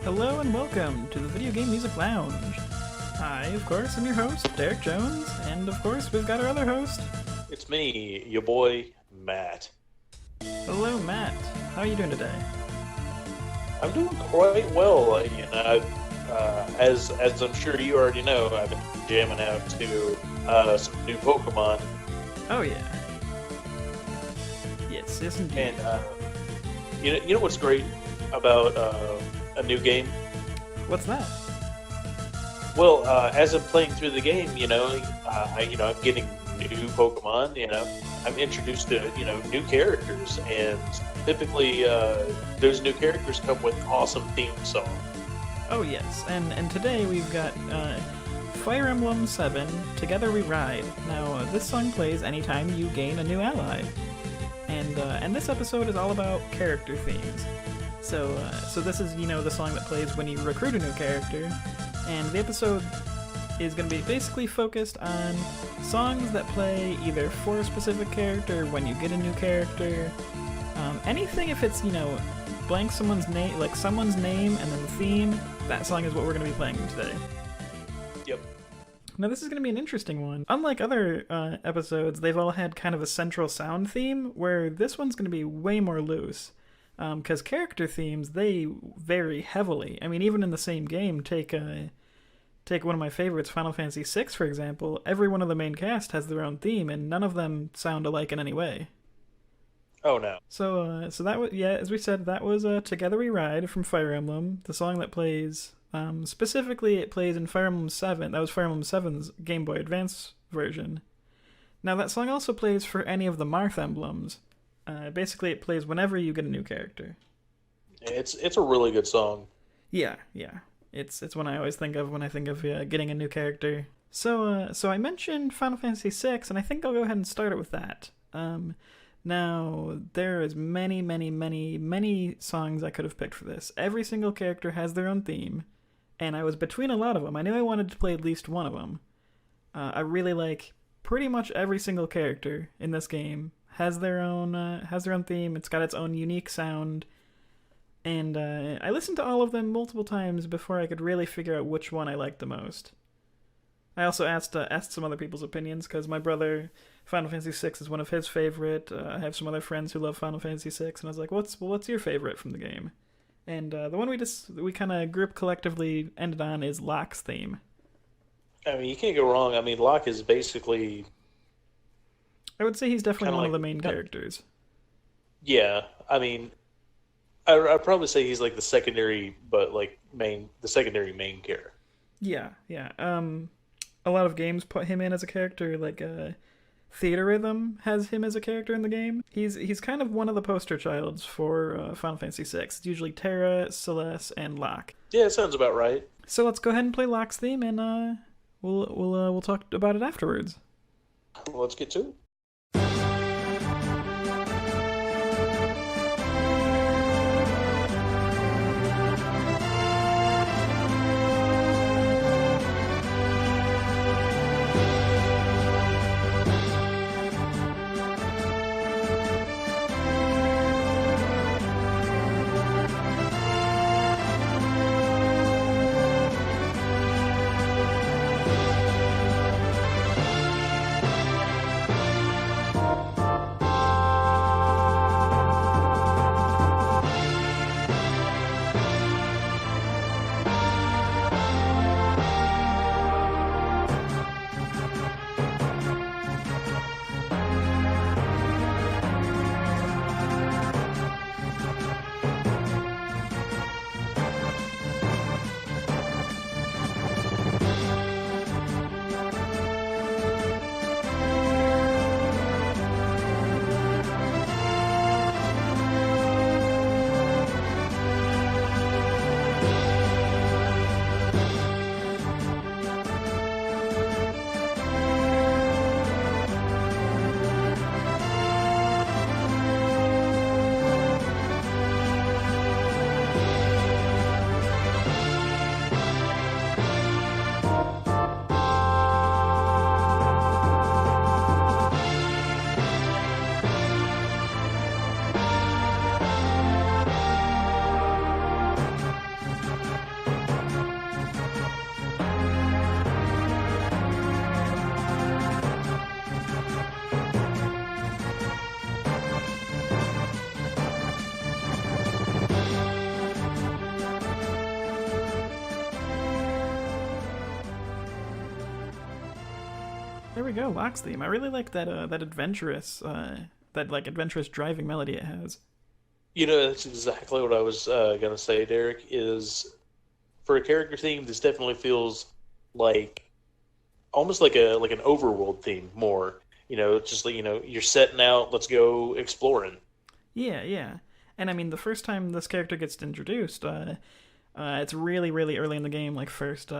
Hello and welcome to the Video Game Music Lounge. I, of course, am your host, Derek Jones, and of course, we've got our other host. It's me, your boy, Matt. Hello, Matt. How are you doing today? I'm doing quite well. As I'm sure you already know, I've been jamming out to some new Pokemon. Oh yeah. Yes, indeed. And you know what's great about a new game? What's that? Well, as I'm playing through the game, I'm getting new Pokemon. I'm introduced to new characters, and typically those new characters come with awesome theme songs. Oh yes, and today we've got Fire Emblem 7, Together We Ride. Now, this song plays anytime you gain a new ally. And this episode is all about character themes. So this is, the song that plays when you recruit a new character, and the episode is going to be basically focused on songs that play either for a specific character, when you get a new character, anything if it's, blank someone's name, like someone's name and then the theme, that song is what we're going to be playing today. Yep. Now this is going to be an interesting one. Unlike other episodes, they've all had kind of a central sound theme, where this one's going to be way more loose. Because character themes, they vary heavily. I mean, even in the same game, take one of my favorites, Final Fantasy VI, for example. Every one of the main cast has their own theme, and none of them sound alike in any way. Oh no. So that was, as we said, that was Together We Ride from Fire Emblem, the song that plays, specifically it plays in Fire Emblem 7, that was Fire Emblem 7's Game Boy Advance version. Now that song also plays for any of the Marth emblems. Basically it plays whenever you get a new character. It's a really good song. Yeah. It's one I always think of when I think of getting a new character. So I mentioned Final Fantasy VI, and I think I'll go ahead and start it with that. Now, there is many, many, many, many songs I could have picked for this. Every single character has their own theme, and I was between a lot of them. I knew I wanted to play at least one of them. I really like pretty much every single character in this game has their own theme. It's got its own unique sound, and I listened to all of them multiple times before I could really figure out which one I liked the most. I also asked some other people's opinions, because my brother, Final Fantasy VI is one of his favorite. I have some other friends who love Final Fantasy VI, and I was like, what's your favorite from the game? And the one we kind of group collectively ended on is Locke's theme. I mean, you can't go wrong. I mean, Locke is basically... I would say he's definitely one of the main characters. Yeah, I mean, I'd probably say he's like the secondary main character. Yeah. A lot of games put him in as a character, like Theater Rhythm has him as a character in the game. He's kind of one of the poster childs for Final Fantasy VI. It's usually Terra, Celeste, and Locke. Yeah, it sounds about right. So let's go ahead and play Locke's theme, and we'll talk about it afterwards. Well, let's get to it. There we go, Locke's theme. I really like that that adventurous adventurous driving melody it has. That's exactly what I was gonna say, Derek. Is for a character theme, this definitely feels like almost like an overworld theme more. Just like you're setting out, let's go exploring. Yeah, yeah. And I mean, the first time this character gets introduced, it's really, really early in the game, like first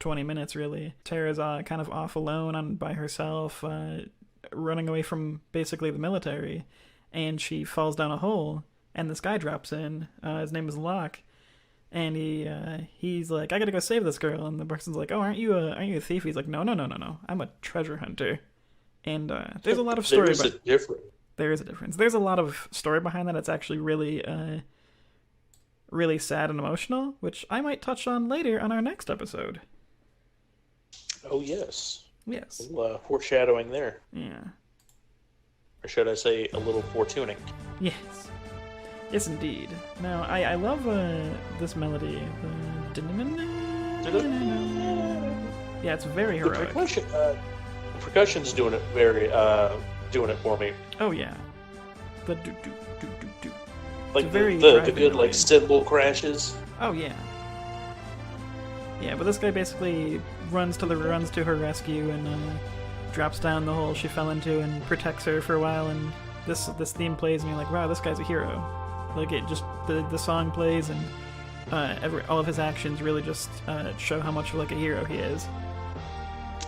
20 minutes, really. Tara's kind of off alone by herself, running away from basically the military, and she falls down a hole, and this guy drops in. His name is Locke, and he's like, I gotta go save this girl, and the person's like, oh, aren't you a thief? He's like, no, no, no, no, no, I'm a treasure hunter. And there's a lot of story. There is a difference. There's a lot of story behind that. It's actually really, really sad and emotional, which I might touch on later on our next episode. Oh yes. Yes. A little, foreshadowing there. Yeah. Or should I say a little foretuning? Yes. Yes, indeed. Now, I love this melody. Yeah, it's very heroic. The percussion's doing it for me. Oh yeah. The do do do do do. Like the good like cymbal crashes. Oh yeah. Yeah, but this guy basically runs to her rescue and drops down the hole she fell into and protects her for a while. And this theme plays and you're like, wow, this guy's a hero. Like it just the song plays and all of his actions really just show how much of like a hero he is.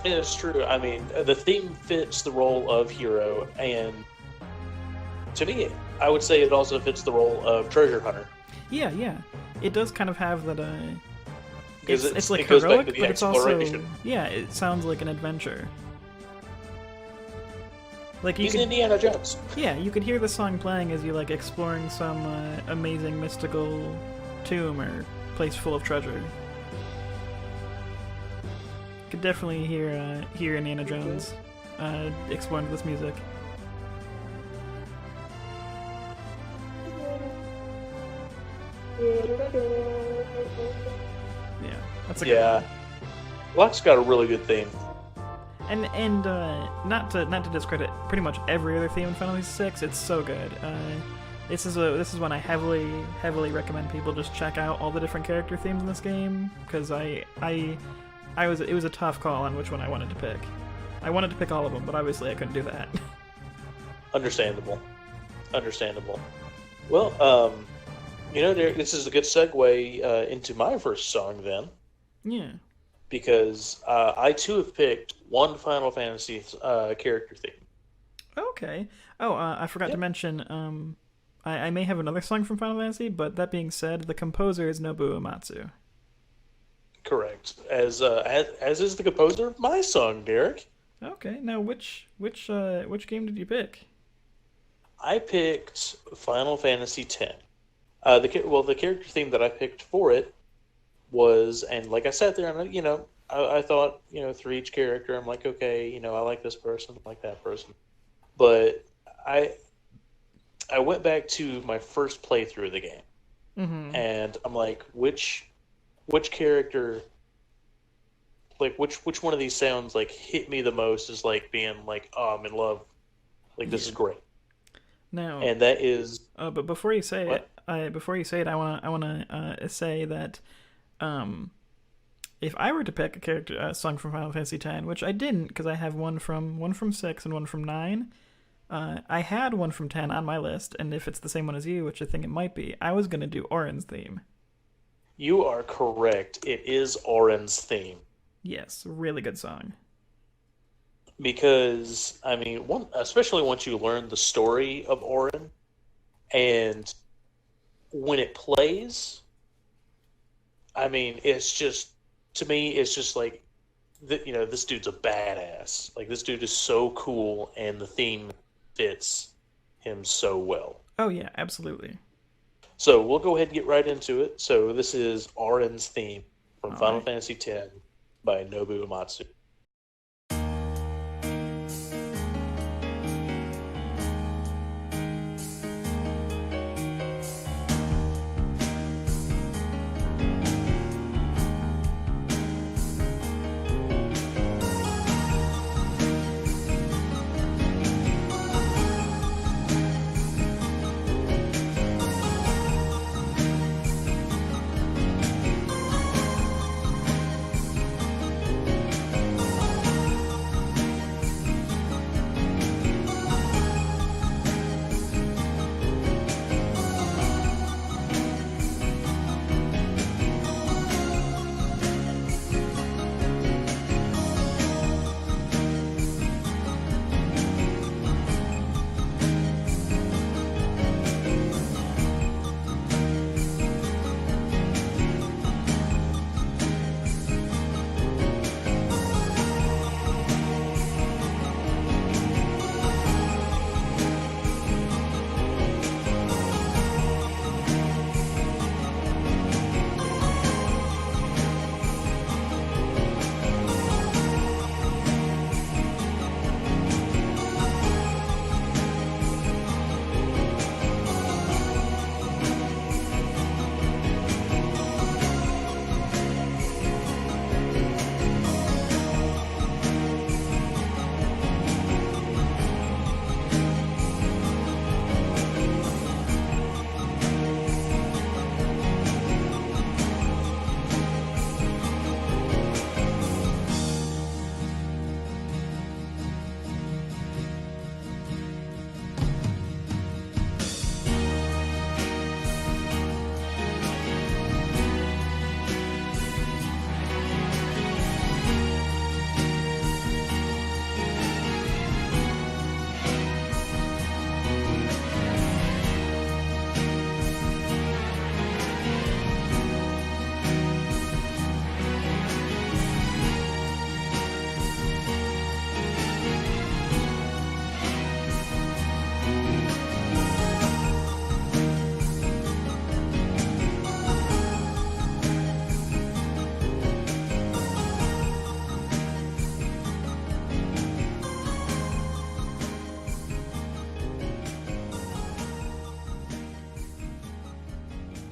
It's true. I mean, the theme fits the role of hero, and to me, I would say it also fits the role of treasure hunter. Yeah, yeah. It does kind of have that. It's like it goes heroic, back to the but it's also exploration. yeah. It sounds like an adventure. Like He's Indiana Jones. Yeah, you could hear the song playing as you like exploring some amazing mystical tomb or place full of treasure. Could definitely hear Indiana Jones exploring this music. Yeah, that's a good one. Locke's got a really good theme. And not to discredit pretty much every other theme in Final Fantasy VI, it's so good. This is one I heavily recommend people just check out all the different character themes in this game because it was a tough call on which one I wanted to pick. I wanted to pick all of them, but obviously I couldn't do that. Understandable. Well, this is a good segue into my first song then. Yeah. Because I too have picked one Final Fantasy character theme. Okay. Oh, I forgot to mention. I may have another song from Final Fantasy, but that being said, the composer is Nobuo Uematsu. Correct. As is the composer of my song, Derek. Okay. Now, which game did you pick? I picked Final Fantasy X. The character theme that I picked for it was, and like I sat there and I thought, through each character, I'm like, okay, I like this person, I like that person, but I went back to my first playthrough of the game, and I'm like, which character, like which one of these sounds like hit me the most is like being like, oh, I'm in love, like this is great. Now, and that is. But before you say what? I wanna say that. If I were to pick a song from Final Fantasy X, which I didn't because I have one from 6 and one from 9, I had one from 10 on my list, and if it's the same one as you, which I think it might be, I was gonna do Auron's theme. You are correct. It is Auron's theme. Yes, really good song. Because I mean, especially once you learn the story of Auron, and when it plays. I mean, it's just, to me, it's just like, this dude's a badass. Like, this dude is so cool, and the theme fits him so well. Oh, yeah, absolutely. So, we'll go ahead and get right into it. So, this is Auron's theme from Final Fantasy X by Nobuo Uematsu.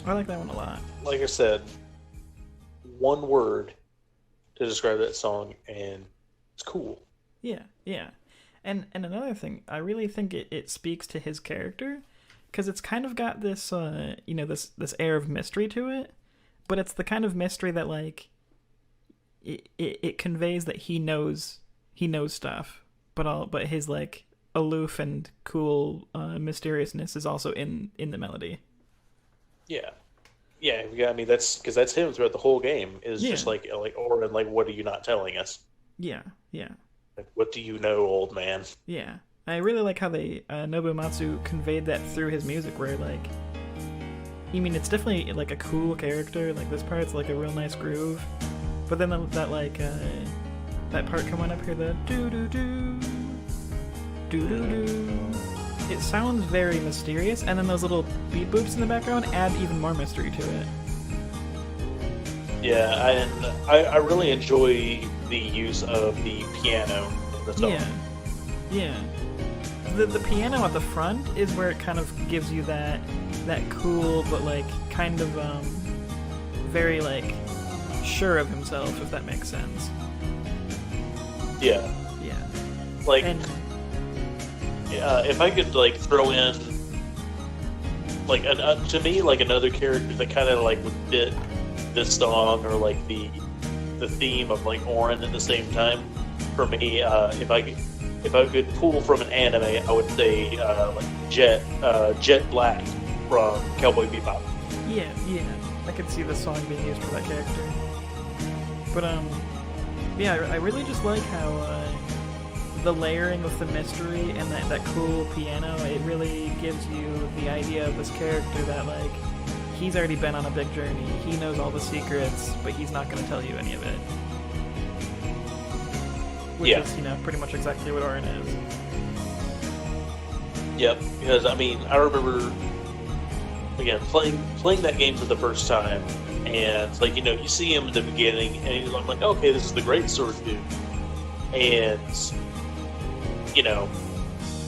I like that one a lot. Like I said, one word to describe that song, and it's cool. Yeah, yeah. And another thing, I really think it speaks to his character, because it's kind of got this, this air of mystery to it, but it's the kind of mystery that, like, it conveys that he knows stuff, but his, like, aloof and cool mysteriousness is also in the melody. Yeah, yeah. I mean, that's him throughout the whole game. Is Yeah, just like Orin, like, what are you not telling us? yeah, yeah, Like, what do you know, old man? yeah. I really like how they Nobumatsu conveyed that through his music, where, like, I mean, it's definitely like a cool character. Like, this part's like a real nice groove, but then that part coming up here, the doo doo doo doo doo doo. It sounds very mysterious, and then those little beat boops in the background add even more mystery to it. Yeah, and I really enjoy the use of the piano in the song. Yeah, yeah. The piano at the front is where it kind of gives you that cool, but, like, kind of very, like, sure of himself, if that makes sense. Yeah, Yeah. like And if I could like throw in like to me like another character that kind of like would fit this song or like the theme of like Orin at the same time. For me, if I could pull from an anime, I would say like Jet Black from Cowboy Bebop. yeah, yeah, I could see the song being used for that character. But yeah, I really just like how the layering with the mystery and that cool piano, it really gives you the idea of this character that, like, he's already been on a big journey. He knows all the secrets, but he's not going to tell you any of it. Which Yeah. is, pretty much exactly what Orin is. Yep, because I mean I remember again playing that game for the first time, and it's like you see him in the beginning, and I'm like, okay, this is the great sword dude, and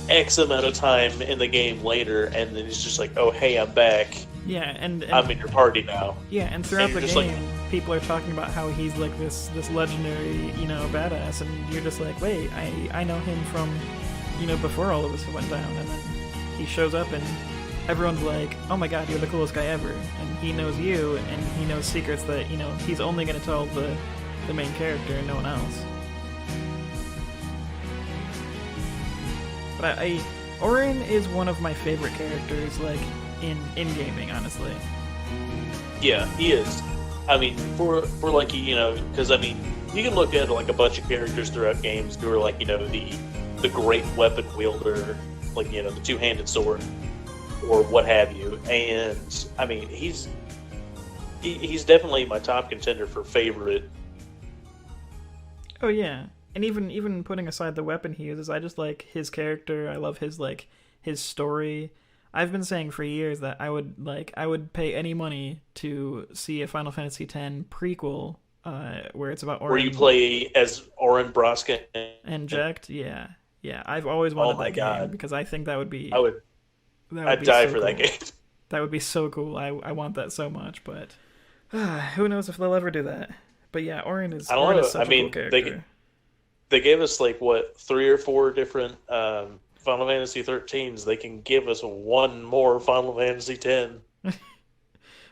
X amount of time in the game later, and then he's just like, oh hey, I'm back. Yeah, and I'm in your party now. yeah, and throughout And the you're game, just people are talking about how he's like this legendary, badass, and you're just like, wait, I know him from, before all of this went down, and then he shows up and everyone's like, oh my god, you're the coolest guy ever, and he knows you, and he knows secrets that he's only going to tell the main character and no one else. But Orin is one of my favorite characters, like, in gaming, honestly. Yeah, he is. I mean, for like because I mean, you can look at like a bunch of characters throughout games who are like the great weapon wielder, like the two-handed sword or what have you, and I mean he's definitely my top contender for favorite. Oh yeah, and even putting aside the weapon he uses, I just like his character. I love his story. I've been saying for years that I would pay any money to see a Final Fantasy X prequel, where it's about Orin. Where you play as Orin Broska and Jacked. Yeah, yeah. I've always wanted my that God. game because I think that would be. I'd die for that game. That would be so cool. I want that so much, but who knows if they'll ever do that. But yeah, Orin is. I don't Orin know. is such I mean, a cool character. they gave us like what 3 or 4 different Final Fantasy 13s. They can give us one more Final Fantasy 10.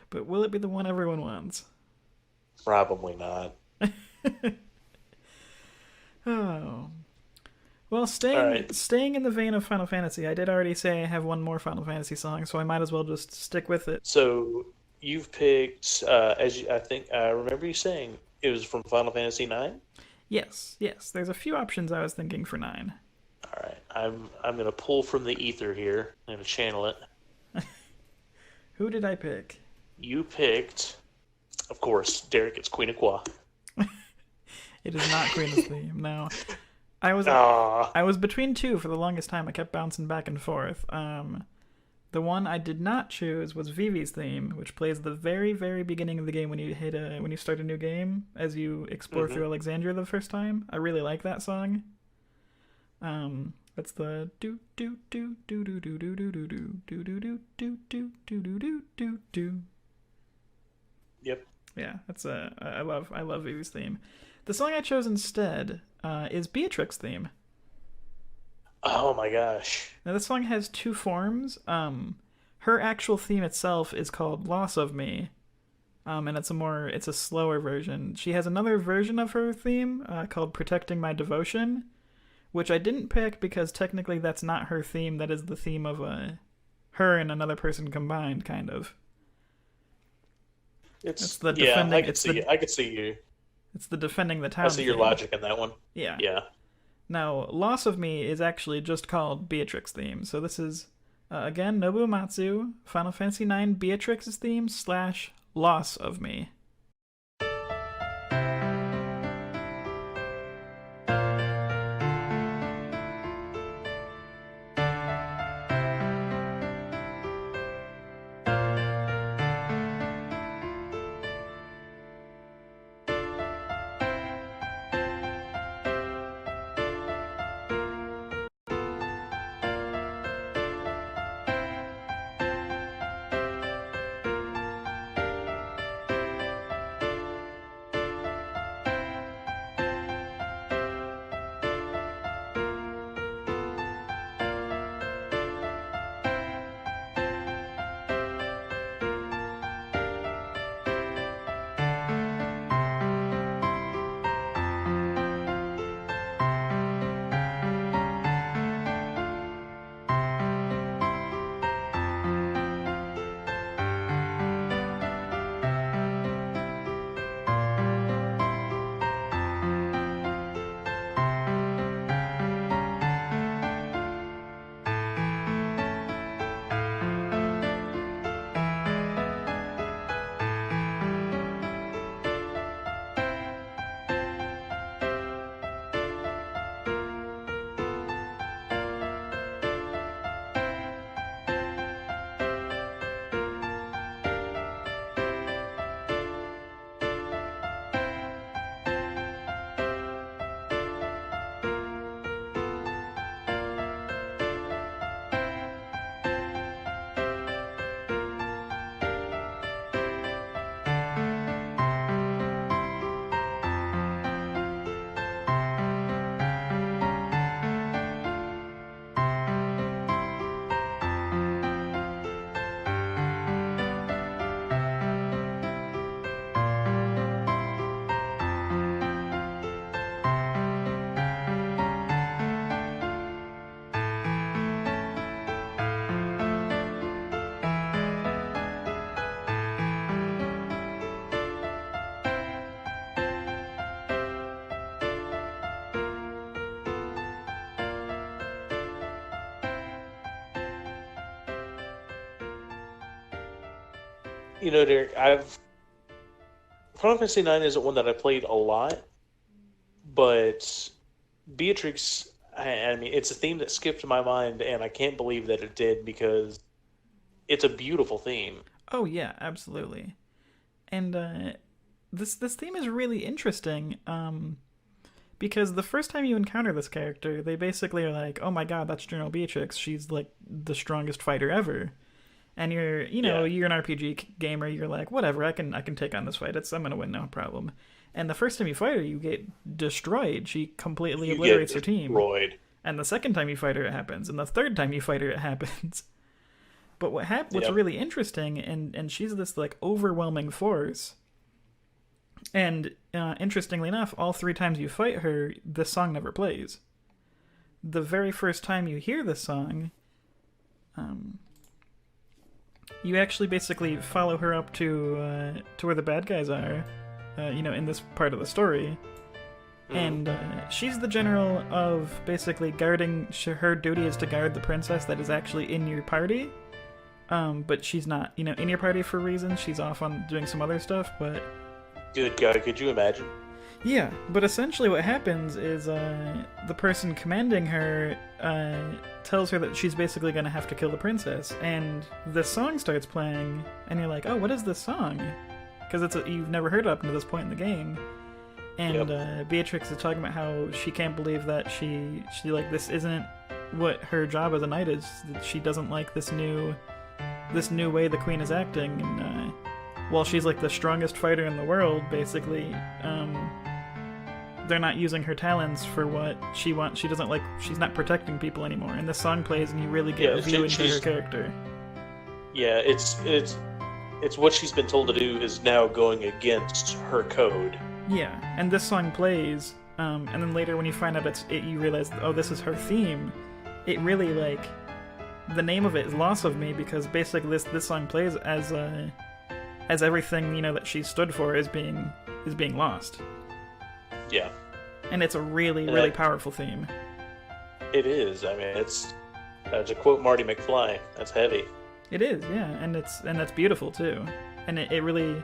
But will it be the one everyone wants? Probably not. Oh. Well, staying in the vein of Final Fantasy, I did already say I have one more Final Fantasy song, so I might as well just stick with it. So you've picked, I think I remember you saying it was from Final Fantasy 9. Yes. There's a few options I was thinking for 9. All right, I'm gonna pull from the ether here. I'm gonna channel it. Who did I pick? You picked, of course, Derek. It's Queen of Qua. It is not Queen's theme. No, I was between two for the longest time. I kept bouncing back and forth. The one I did not choose was Vivi's theme, which plays the very, very beginning of the game when you start a new game, as you explore through Alexandria the first time. I really like that song. That's the do do do do do do do do do do do do do do do do do do do. Yep. Yeah, that's I love Vivi's theme. The song I chose instead is Beatrix's theme. Oh my gosh. Now this song has two forms. Her actual theme itself is called "Loss of Me," and it's a slower version. She has another version of her theme called "Protecting My Devotion," which I didn't pick because technically that's not her theme. That is the theme of her and another person combined, kind of. It's the yeah, defending. I could see you. It's the defending the town. I see your theme. logic in that one. Yeah. Yeah. Now, Loss of Me is actually just called Beatrix's theme. So this is, again, Nobuo Uematsu, Final Fantasy IX Beatrix's theme / Loss of Me. Derek, Final Fantasy IX isn't one that I played a lot, but Beatrix, I mean, it's a theme that skipped my mind, and I can't believe that it did because it's a beautiful theme. Oh yeah, absolutely. And this theme is really interesting. Because the first time you encounter this character, they basically are like, "Oh my God, that's General Beatrix. She's like the strongest fighter ever." And you're an RPG gamer. You're like, "Whatever, I can take on this fight. I'm gonna win, no problem." And the first time you fight her, you get destroyed. She completely obliterates your team. Destroyed. And the second time you fight her, it happens. And the third time you fight her, it happens. But what's really interesting, and she's this like overwhelming force. And interestingly enough, all 3 times you fight her, this song never plays. The very first time you hear this song, you actually basically follow her up to where the bad guys are, in this part of the story. And she's the general of basically guarding. Her duty is to guard the princess that is actually in your party. But she's not, in your party for reasons. She's off on doing some other stuff, but... Good God, could you imagine? Yeah, but essentially what happens is the person commanding her tells her that she's basically going to have to kill the princess, and this song starts playing, and you're like, oh, what is this song? Because you've never heard it up to this point in the game. And Beatrix is talking about how she can't believe that she like, this isn't what her job as a knight is. That she doesn't like this new way the queen is acting, and while she's like the strongest fighter in the world, basically, they're not using her talents for what she wants. She doesn't like. She's not protecting people anymore. And this song plays, and you really get a view into her character. Yeah, it's what she's been told to do is now going against her code. Yeah, and this song plays, and then later when you find out you realize, oh, this is her theme. It really like the name of it is Loss of Me, because basically this song plays as everything that she stood for is being lost. Yeah, and it's a really powerful theme. It is. I mean, it's to quote Marty McFly, that's heavy. It is, yeah, and that's beautiful too, and it really,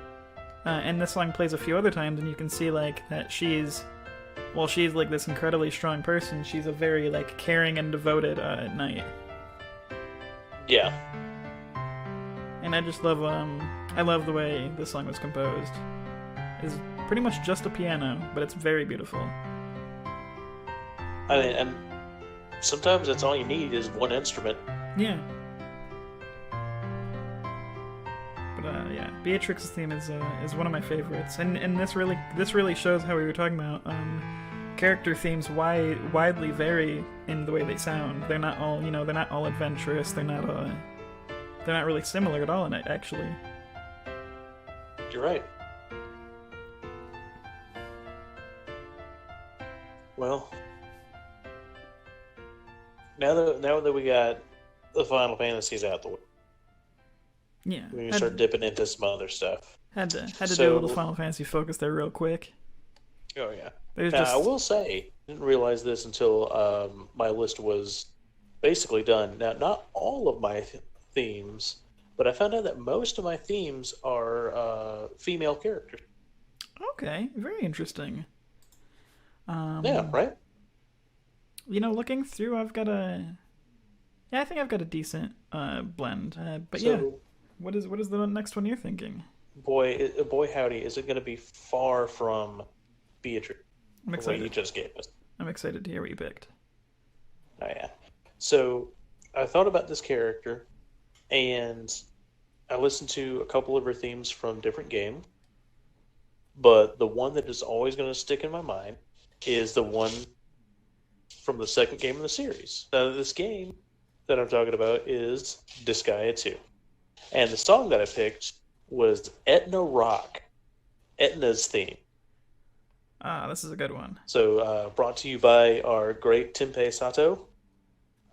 and this song plays a few other times, and you can see like that she's like this incredibly strong person, she's a very like caring and devoted knight. Yeah. And I just love I love the way this song was composed. It's pretty much just a piano, but it's very beautiful. I mean, and sometimes that's all you need is one instrument. Yeah. But yeah, Beatrix's theme is one of my favorites, and this really shows how we were talking about character themes widely vary in the way they sound. They're not all they're not all adventurous. They're not really similar at all in it, actually. You're right. Well, now that we got the Final Fantasies out the way, yeah, we can start dipping into some other stuff. Had to do a little Final Fantasy focus there real quick. Oh yeah. I will say, I didn't realize this until my list was basically done. Now, not all of my themes, but I found out that most of my themes are female characters. Okay, very interesting. Yeah, right? Looking through, I think I've got a decent blend. But so, yeah, what is the next one you're thinking? Boy howdy, is it going to be far from Beatrix? I'm excited. What you just gave us. I'm excited to hear what you picked. Oh yeah. So I thought about this character, and I listened to a couple of her themes from different games, but the one that is always going to stick in my mind is the one from the second game in the series. Now, this game that I'm talking about is Disgaea 2. And the song that I picked was Etna Rock, Etna's theme. Ah, this is a good one. So, brought to you by our great Tenpei Sato,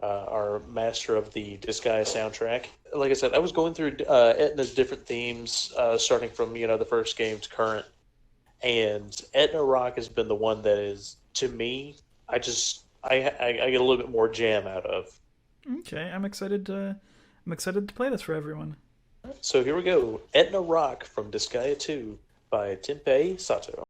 our master of the Disgaea soundtrack. Like I said, I was going through Etna's different themes, starting from the first game to current, and Etna Rock has been the one that is, to me, I get a little bit more jam out of. Okay, I'm excited to play this for everyone. So here we go, Etna Rock from Disgaea 2 by Tenpei Sato.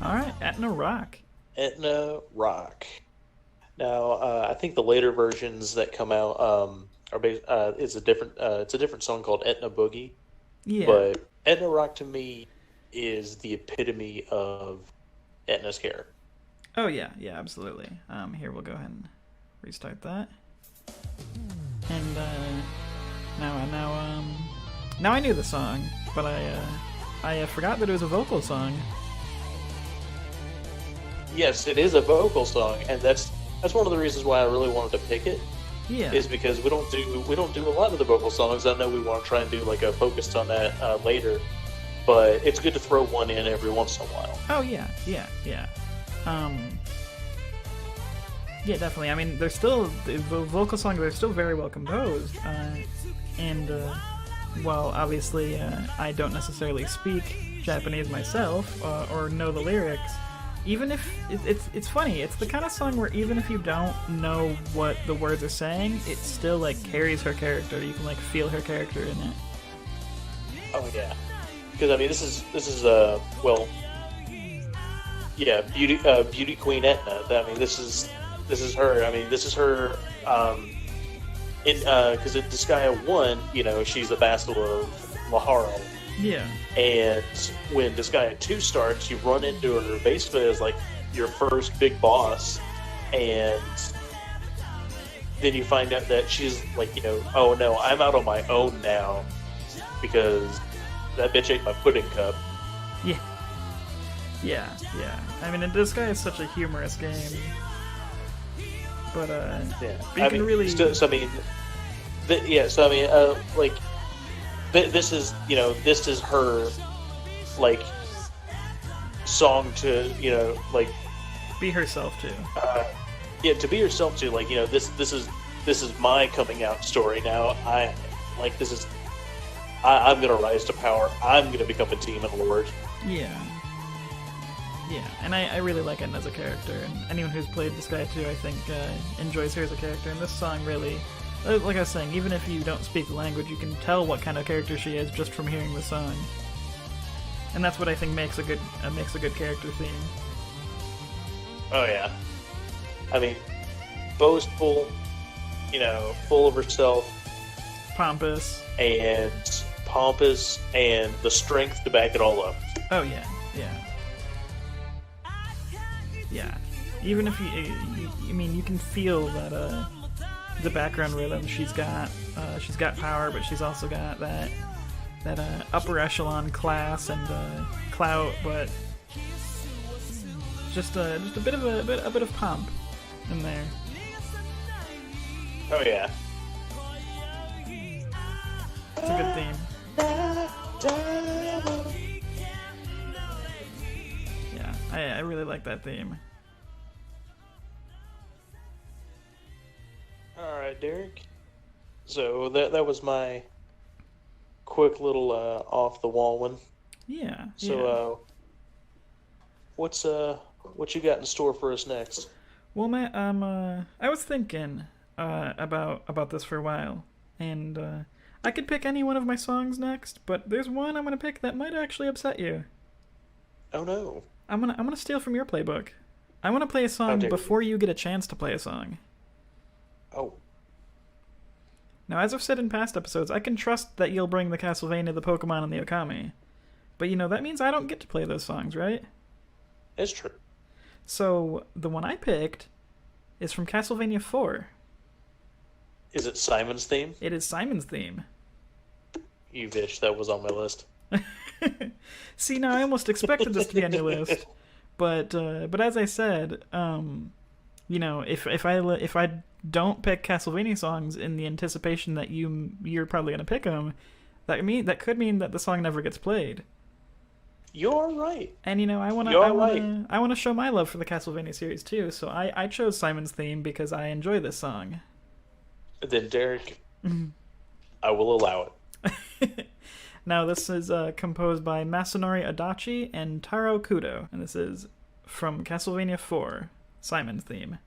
All right, Etna Rock. Etna Rock. Now, I think the later versions that come out it's a different song called Etna Boogie. Yeah. But Etna Rock to me is the epitome of Etna's care. Oh yeah, yeah, absolutely. Here we'll go ahead and restart that. And now I knew the song, but I forgot that it was a vocal song. Yes, it is a vocal song, and that's one of the reasons why I really wanted to pick it. Yeah. Is because we don't do a lot of the vocal songs. I know we want to try and do like a focused on that later, but it's good to throw one in every once in a while. Oh yeah. Yeah, definitely. I mean, the vocal songs are still very well composed, and while obviously I don't necessarily speak Japanese myself or know the lyrics. Even if it's funny, it's the kind of song where even if you don't know what the words are saying, it still like carries her character. You can like feel her character in it. Oh yeah, because I mean this is beauty queen Etna. I mean this is her. I mean this is her. Because in Disgaea 1, she's the vassal of Maharo. Yeah. And when Disgaea 2 starts, you run into her basically as like your first big boss, and then you find out that she's like, oh no, I'm out on my own now because that bitch ate my pudding cup. Yeah. I mean, Disgaea is such a humorous game, but you can really. This is her, like, song to, be herself too. To be herself too. Like, this is my coming out story now. I'm gonna rise to power. I'm gonna become a demon lord. Yeah, and I really like Etna as a character, and anyone who's played Disgaea 2, I think, enjoys her as a character, and this song really. Like I was saying, even if you don't speak the language, you can tell what kind of character she is just from hearing the song, and that's what I think makes a good character theme. Oh yeah, I mean, boastful, full of herself, pompous, and the strength to back it all up. Oh yeah. Even if you can feel that. The background rhythm, she's got power, but she's also got that upper echelon class and clout, but just a bit of pomp in there. Oh yeah, it's a good theme. Yeah, I really like that theme. All right, Derek. So that was my quick little off the wall one. Yeah. So what you got in store for us next? Well, Matt, I was thinking about this for a while, and I could pick any one of my songs next, but there's one I'm gonna pick that might actually upset you. Oh no! I'm gonna steal from your playbook. I want to play a song before you get a chance to play a song. Oh. Now, as I've said in past episodes, I can trust that you'll bring the Castlevania, the Pokemon, and the Okami. But, that means I don't get to play those songs, right? It's true. So, the one I picked is from Castlevania 4. Is it Simon's theme? It is Simon's theme. You bitch, that was on my list. See, now I almost expected this to be on your list, but as I said, you know, if I don't pick Castlevania songs in the anticipation that you're probably gonna pick them, that could mean that the song never gets played. You're right. And you know, I wanna show my love for the Castlevania series too. So I chose Simon's theme because I enjoy this song. Then Derek, I will allow it. Now this is composed by Masanori Adachi and Taro Kudo, and this is from Castlevania 4, Simon's theme.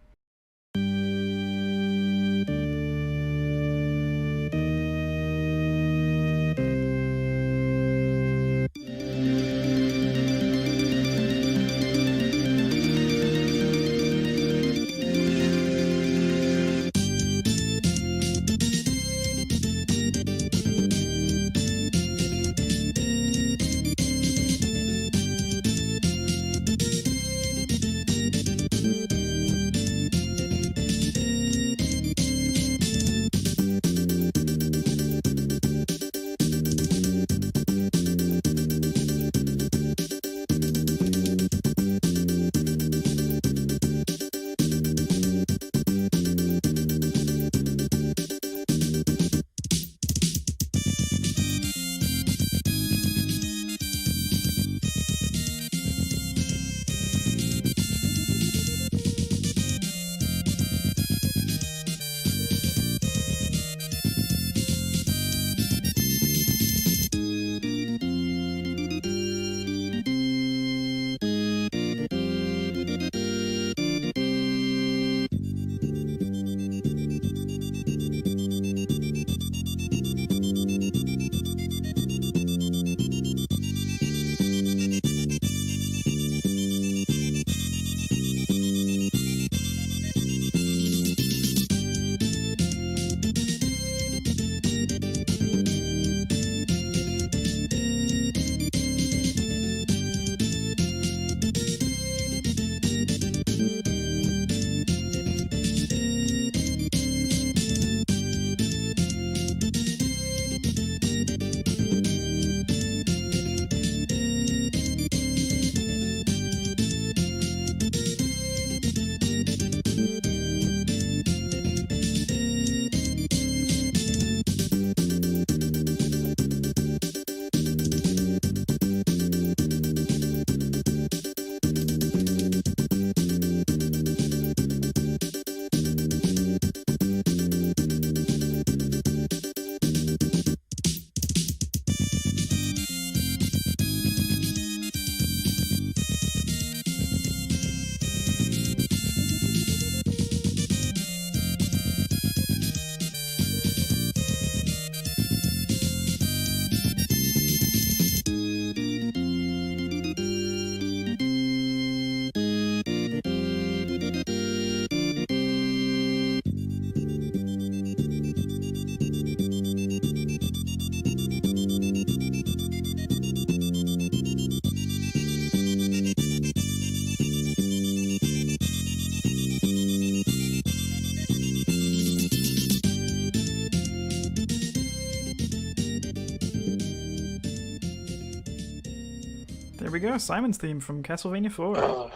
There we go, Simon's theme from Castlevania 4. God,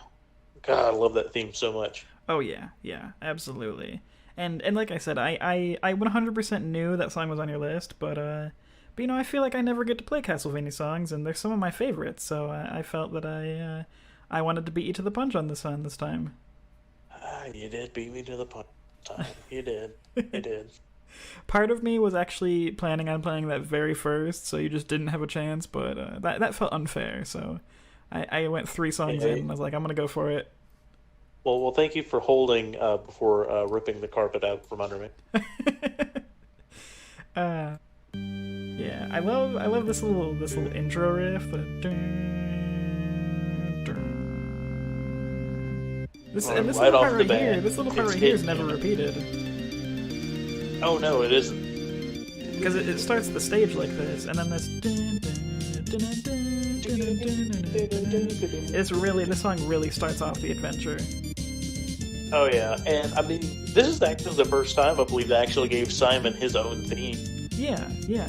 I love that theme so much. Oh yeah, absolutely. And like I said, I 100% knew that song was on your list, but you know, I feel like I never get to play Castlevania songs, and they're some of my favorites, so I felt that I wanted to beat you to the punch on this one this time. You did beat me to the punch. You did. You did. Part of me was actually planning on playing that very first, so you just didn't have a chance, but that felt unfair, so I went 3 songs in, and I was like, I'm gonna go for it. Well, thank you for holding before ripping the carpet out from under me. Yeah, I love this little intro riff. This little part right here. This little part right here is never repeated. Oh no, it isn't. Because it starts the stage like this, and then this. This song really starts off the adventure. Oh yeah, and I mean, This is actually the first time I believe they actually gave Simon his own theme Yeah, yeah.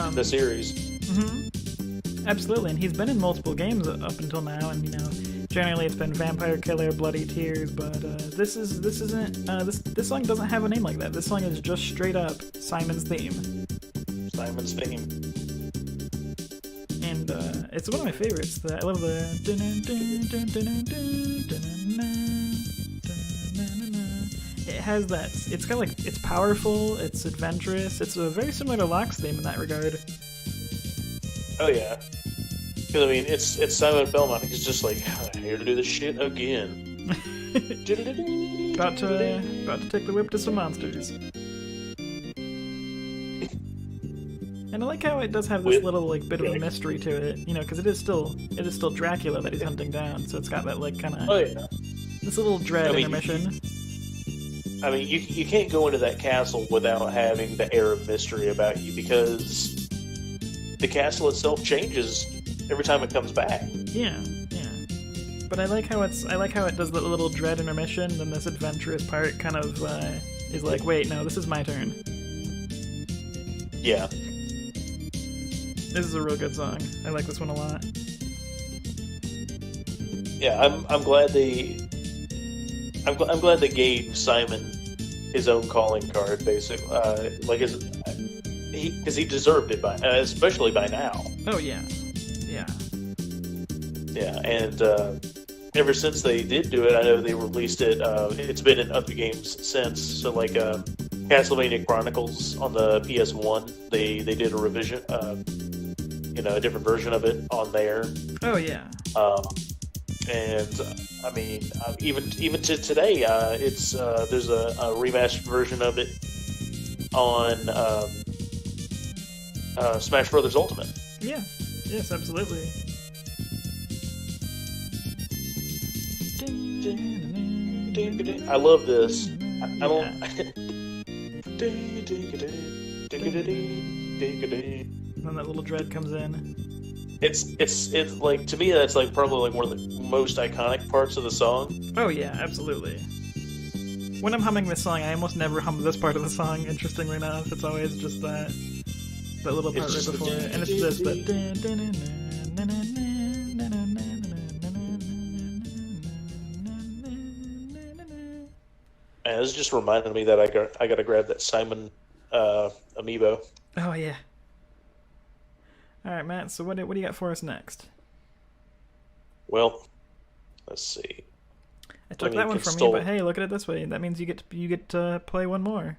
in the series. Absolutely, and he's been in multiple games up until now, and generally it's been Vampire Killer, Bloody Tears, but this song doesn't have a name like that. This song is just straight up Simon's theme. Simon's theme. And it's one of my favorites. I love the. It has that. It's powerful. It's adventurous. It's very similar to Locke's theme in that regard. Oh yeah, because I mean it's Simon Belmont. He's just like, here to do this shit again. about to take the whip to some monsters. And I like how it does have this little bit of a mystery to it, because it is still Dracula that he's hunting down. So it's got that kind of this little dread intermission. I mean, you can't go into that castle without having the air of mystery about you, because the castle itself changes every time it comes back. Yeah. But I like how it does the little dread intermission, then this adventurous part kind of is like, wait, no, this is my turn. Yeah. This is a real good song. I like this one a lot. Yeah, I'm glad they gave Simon his own calling card, basically. Because he deserved it especially by now. Oh yeah. Yeah, and ever since they did do it, I know they released it. It's been in other games since. So Castlevania Chronicles on the PS1, they did a revision, a different version of it on there. Oh yeah. And I mean, even to today, it's there's a remastered version of it on Smash Brothers Ultimate. Yeah. Yes, absolutely. I love this. I don't. When that little dread comes in. It's like, to me, that's probably one of the most iconic parts of the song. Oh yeah, absolutely. When I'm humming this song, I almost never hum this part of the song. Interestingly enough, it's always just that little part right before it, and it's just that. And this just reminded me that I got to grab that Simon amiibo. Oh yeah. All right, Matt. So what do you got for us next? Well, let's see. I took that one from you, but hey, look at it this way. That means you get to play one more.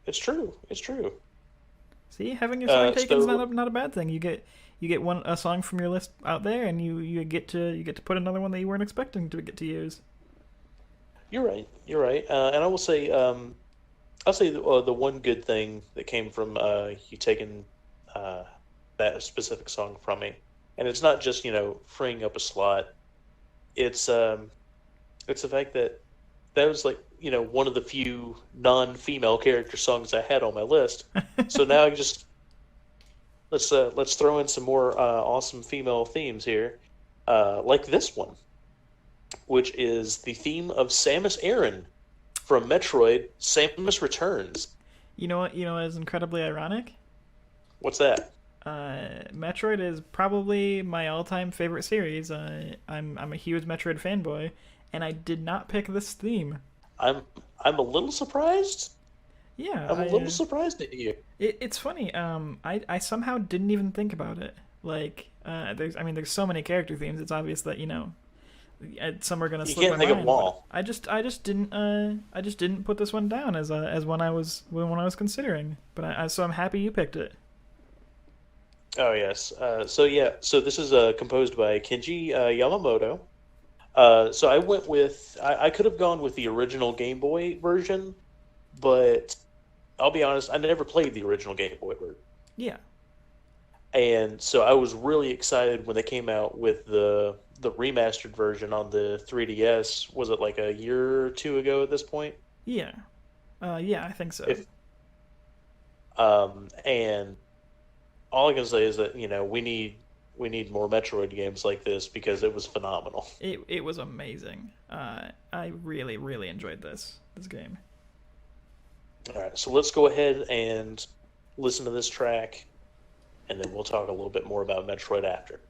It's true. See, having your song taken is not a bad thing. You get a song from your list out there, and you get to put another one that you weren't expecting to get to use. You're right. And I will say, I'll say the one good thing that came from you taking that specific song from me, and it's not just freeing up a slot. It's the fact that was one of the few non-female character songs I had on my list. So now I just let's throw in some more awesome female themes here, like this one, which is the theme of Samus Aran from Metroid: Samus Returns. You know what is incredibly ironic? What's that? Metroid is probably my all-time favorite series. I'm a huge Metroid fanboy, and I did not pick this theme. I'm a little surprised. Yeah, I'm a little surprised at you. It's funny. I somehow didn't even think about it. There's so many character themes. It's obvious that some are gonna slip my mind. You can't think of them all. I just didn't put this one down as one I was considering. But so I'm happy you picked it. Oh yes. So this is composed by Kenji Yamamoto. So I went with I could have gone with the original Game Boy version, but I'll be honest, I never played the original Game Boy version. Yeah. And so I was really excited when they came out with the remastered version on the 3DS. Was it like a year or two ago at this point? Yeah. I think so. And all I can say is that we we need more Metroid games like this because it was phenomenal. It was amazing. I really really enjoyed this game. All right, so let's go ahead and listen to this track, and then we'll talk a little bit more about Metroid after.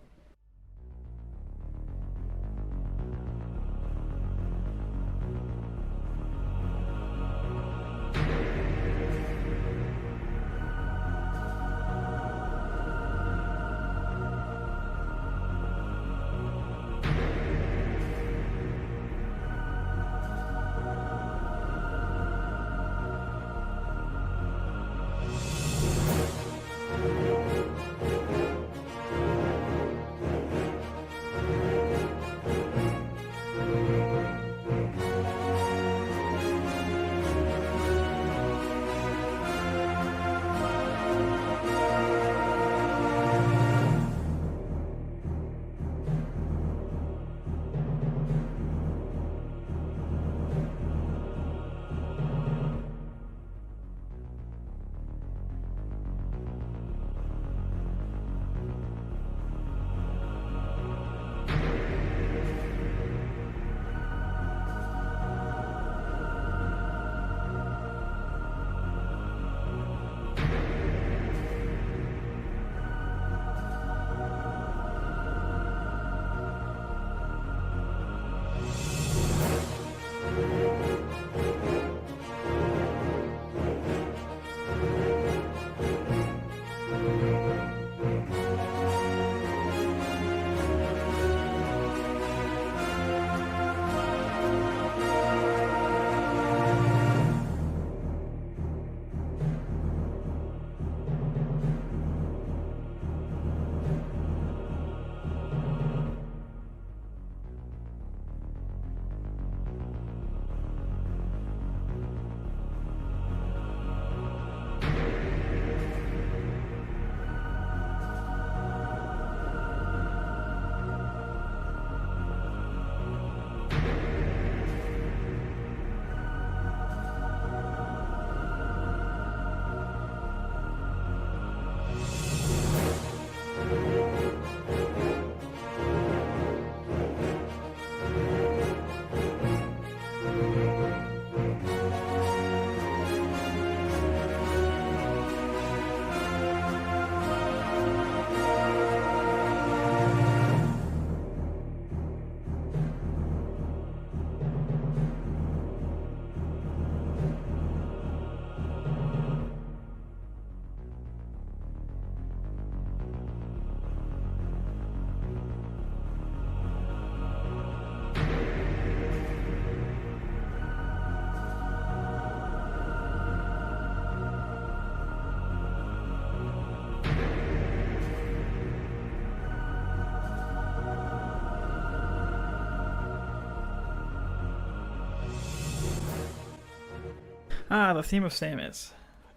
Ah, the theme of Samus.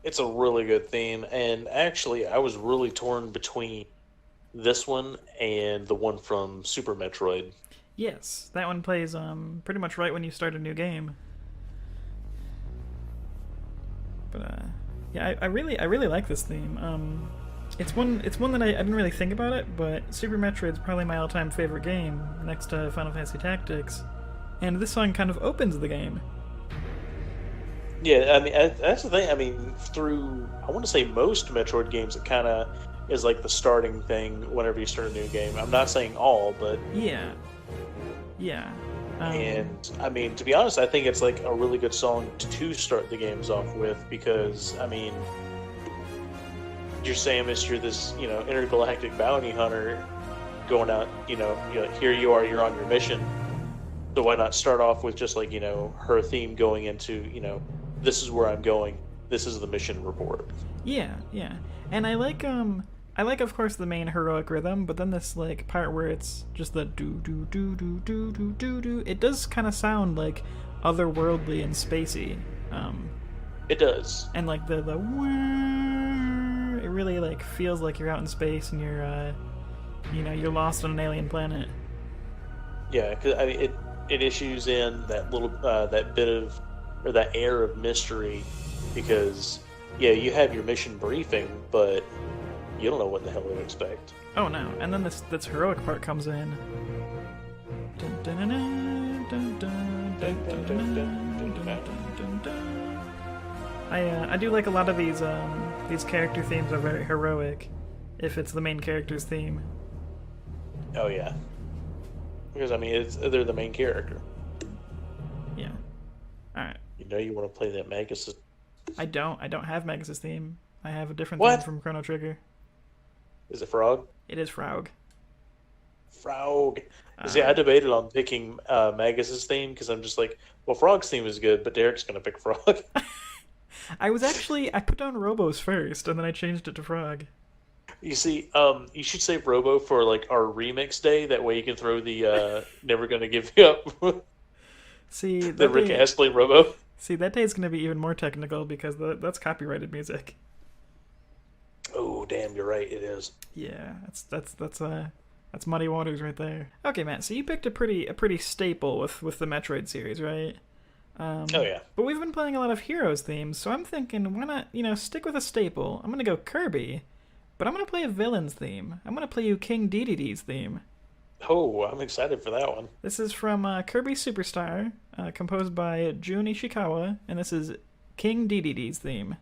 It's a really good theme, and actually, I was really torn between this one and the one from Super Metroid. Yes, that one plays pretty much right when you start a new game. But yeah, I really like this theme. It's one that I didn't really think about it, but Super Metroid's probably my all-time favorite game, next to Final Fantasy Tactics, and this song kind of opens the game. Yeah, I mean that's the thing. I mean, through I want to say most Metroid games, it kind of is like the starting thing whenever you start a new game. I'm not saying all, but Yeah, yeah. and I mean to be honest, I think it's like a really good song to start the games off with because I mean, you're Samus, you're this intergalactic bounty hunter going out. Here you are, you're on your mission. So why not start off with just like her theme going into this is where I'm going. This is the mission report. Yeah, yeah. And I like of course the main heroic rhythm, but then this like part where it's just the do do do do do do do do. It does kind of sound like otherworldly and spacey. It does. And like the whir, it really like feels like you're out in space and you're lost on an alien planet. Yeah, because I mean, it issues in that little that bit of or that air of mystery because yeah, you have your mission briefing, but You don't know what the hell to expect. Oh no! And then this heroic part comes in. Dun, dun, dun, dun, dun, dun, dun, dun, dun, dun, dun, dun. I do like a lot of these character themes are very heroic, if it's the main character's theme. Oh yeah, because I mean they're the main character. Yeah. All right. You know you want to play that Magus. I don't have Magus' theme. I have a different What? theme from Chrono Trigger. Is it Frog? It is Fraug. Frog. See, I debated on picking Magus' theme because I'm just like, well, Frog's theme is good, but Derek's gonna pick Frog. I put down Robos first, and then I changed it to Frog. You see, you should save Robo for like our remix day. That way you can throw the "Never Gonna Give You Up." See, the Rick Astley Robo. See, that day is going to be even more technical because that's copyrighted music. Oh, damn! You're right. It is. Yeah, that's muddy waters right there. Okay, Matt. So you picked a pretty staple with the Metroid series, right? Oh yeah. But we've been playing a lot of Heroes themes, so I'm thinking, why not stick with a staple? I'm gonna go Kirby, but I'm gonna play a villain's theme. I'm gonna play you King Dedede's theme. Oh, I'm excited for that one. This is from Kirby Superstar, composed by Jun Ishikawa, and this is King Dedede's theme.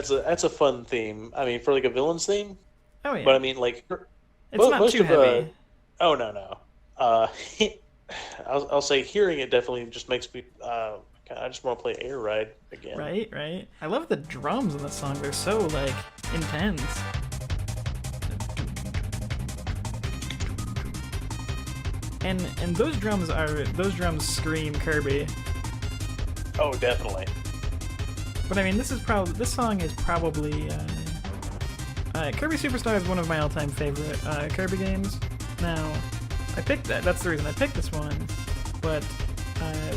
That's a fun theme. I mean, for like a villain's theme. Oh yeah. But I mean, like, it's not too heavy. Oh no. I'll say hearing it definitely just makes me. I just want to play Air Ride again. Right. I love the drums in the song. They're so like intense. And those drums scream Kirby. Oh, definitely. But I mean, this song is probably Kirby Superstar is one of my all-time favorite Kirby games. Now, I picked that. That's the reason I picked this one. But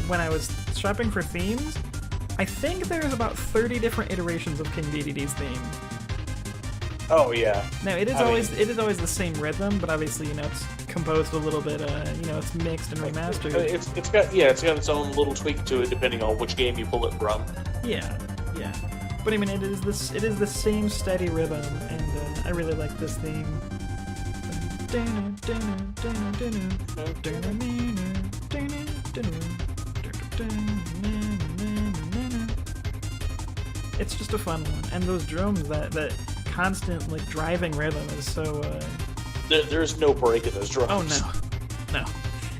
when I was shopping for themes, I think there's about 30 different iterations of King Dedede's theme. Oh yeah. Now it is always the same rhythm, but obviously it's composed a little bit. It's mixed and remastered. It's got its own little tweak to it depending on which game you pull it from. Yeah. But I mean, it is the same steady rhythm, and I really like this theme. It's just a fun one, and those drums, that constant like driving rhythm is so. There's no break in those drums. Oh no.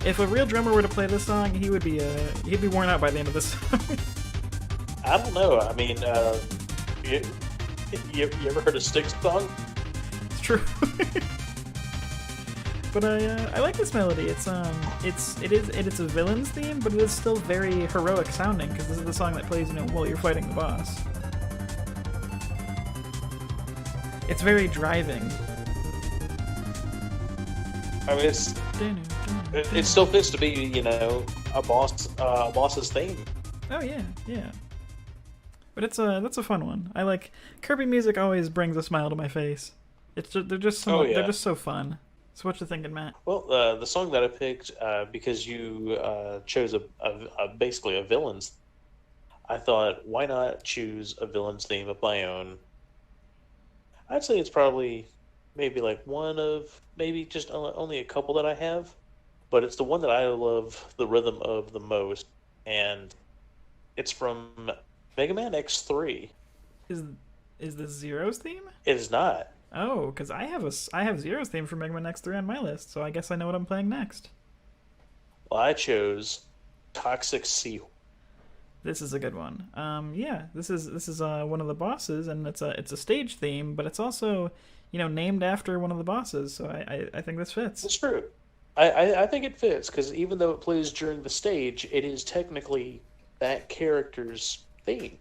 If a real drummer were to play this song, he'd be worn out by the end of this song. I don't know. I mean, you ever heard a Styx song? It's true. But I like this melody. It's a villain's theme, but it is still very heroic sounding because this is the song that plays while you're fighting the boss. It's very driving. I mean, it still fits to be, you know, a boss's theme. Oh yeah, yeah. But that's a fun one. I like Kirby music. Always brings a smile to my face. It's just, Oh yeah. they're just so fun. So what you thinking, Matt? Well, the song that I picked because you chose basically a villain's. I thought, why not choose a villain's theme of my own? I'd say it's probably maybe like one of maybe just only a couple that I have, but it's the one that I love the rhythm of the most, and it's from Mega Man X3. Is is this Zero's theme? It is not. Oh, because I have Zero's theme for Mega Man X3 on my list, so I guess I know what I'm playing next. Well, I chose Toxic Sea. This is a good one. Yeah, this is one of the bosses, and it's a stage theme, but it's also, named after one of the bosses. So I think this fits. It's true. I think it fits because even though it plays during the stage, it is technically that character's theme.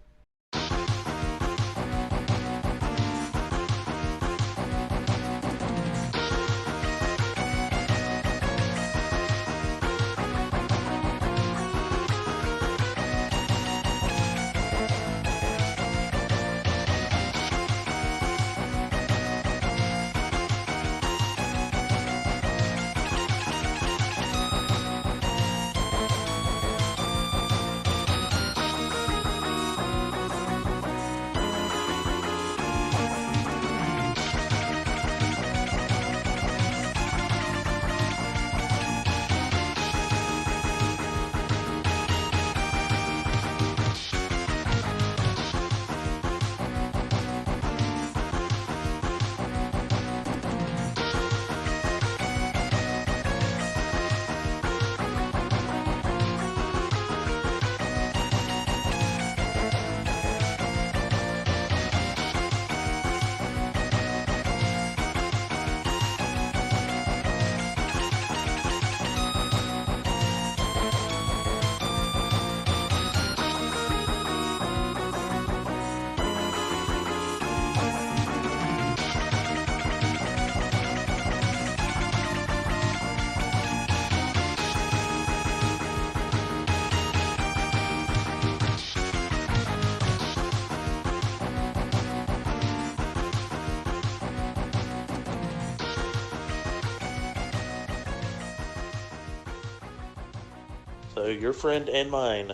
So your friend and mine,